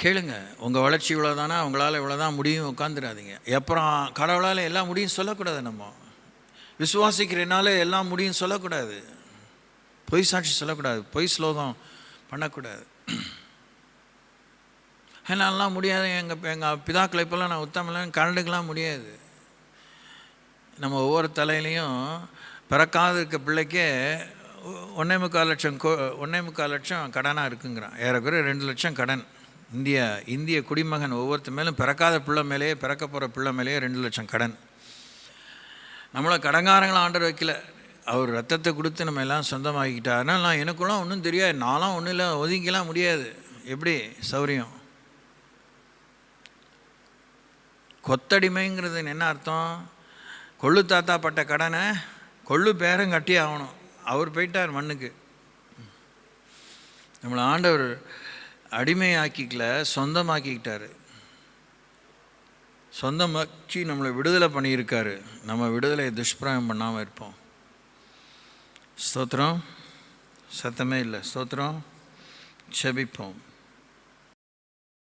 கேளுங்க, உங்கள் வளர்ச்சி இவ்வளோதானா, உங்களால் இவ்வளோதான் முடியும் உட்காந்துடாதீங்க. அப்புறம் கடவுளால் எல்லாம் முடியும் சொல்லக்கூடாது. நம்ம விசுவாசிக்கிறனால எல்லாம் முடியும் சொல்லக்கூடாது, பொய் சாட்சி சொல்லக்கூடாது, பொய் ஸ்லோகம் பண்ணக்கூடாது. என்னாலாம் முடியாது, எங்கள் பிதாக்களை இப்போல்லாம் நான் உத்தமில்லைன்னு கரண்டுக்கெலாம் முடியாது. நம்ம ஒவ்வொரு தலையிலையும் பிறக்காத இருக்க பிள்ளைக்கே 1.25 லட்சம் கடனாக இருக்குங்கிறான். ஏறக்குறைய 2 லட்சம் கடன். இந்திய குடிமகன் ஒவ்வொருத்த மேலும் பிறக்காத பிள்ளை மேலேயே, பிறக்க போகிற பிள்ளை மேலேயே 2 லட்சம் கடன். நம்மளை கடங்காரங்களும் ஆண்டர் வைக்கல, அவர் ரத்தத்தை கொடுத்து நம்ம எல்லாம் சொந்தமாக்கிட்டார். நான் எனக்குலாம் ஒன்றும் தெரியாது, நான்லாம் ஒன்றும் இல்லை, ஒதுங்கிக்கலாம் முடியாது. எப்படி சௌரியம்? கொத்தடிமைங்கிறது என்ன அர்த்தம்? கொள்ளு தாத்தா பட்ட கடனை கொள்ளு பேரும் கட்டி ஆகணும். அவர் போயிட்டார் மண்ணுக்கு. நம்மளை ஆண்டவர் அடிமையாக்கிக்கல, சொந்தமாக்கிக்கிட்டார். சொந்தமாக்கி நம்மளை விடுதலை பண்ணியிருக்காரு. நம்ம விடுதலை துஷ்பிரயோகம் பண்ணாமல் இருப்போம். ஸ்தோத்திரம். சத்தமே இல்லை. ஸ்தோத்திரம். செபிப்போம்.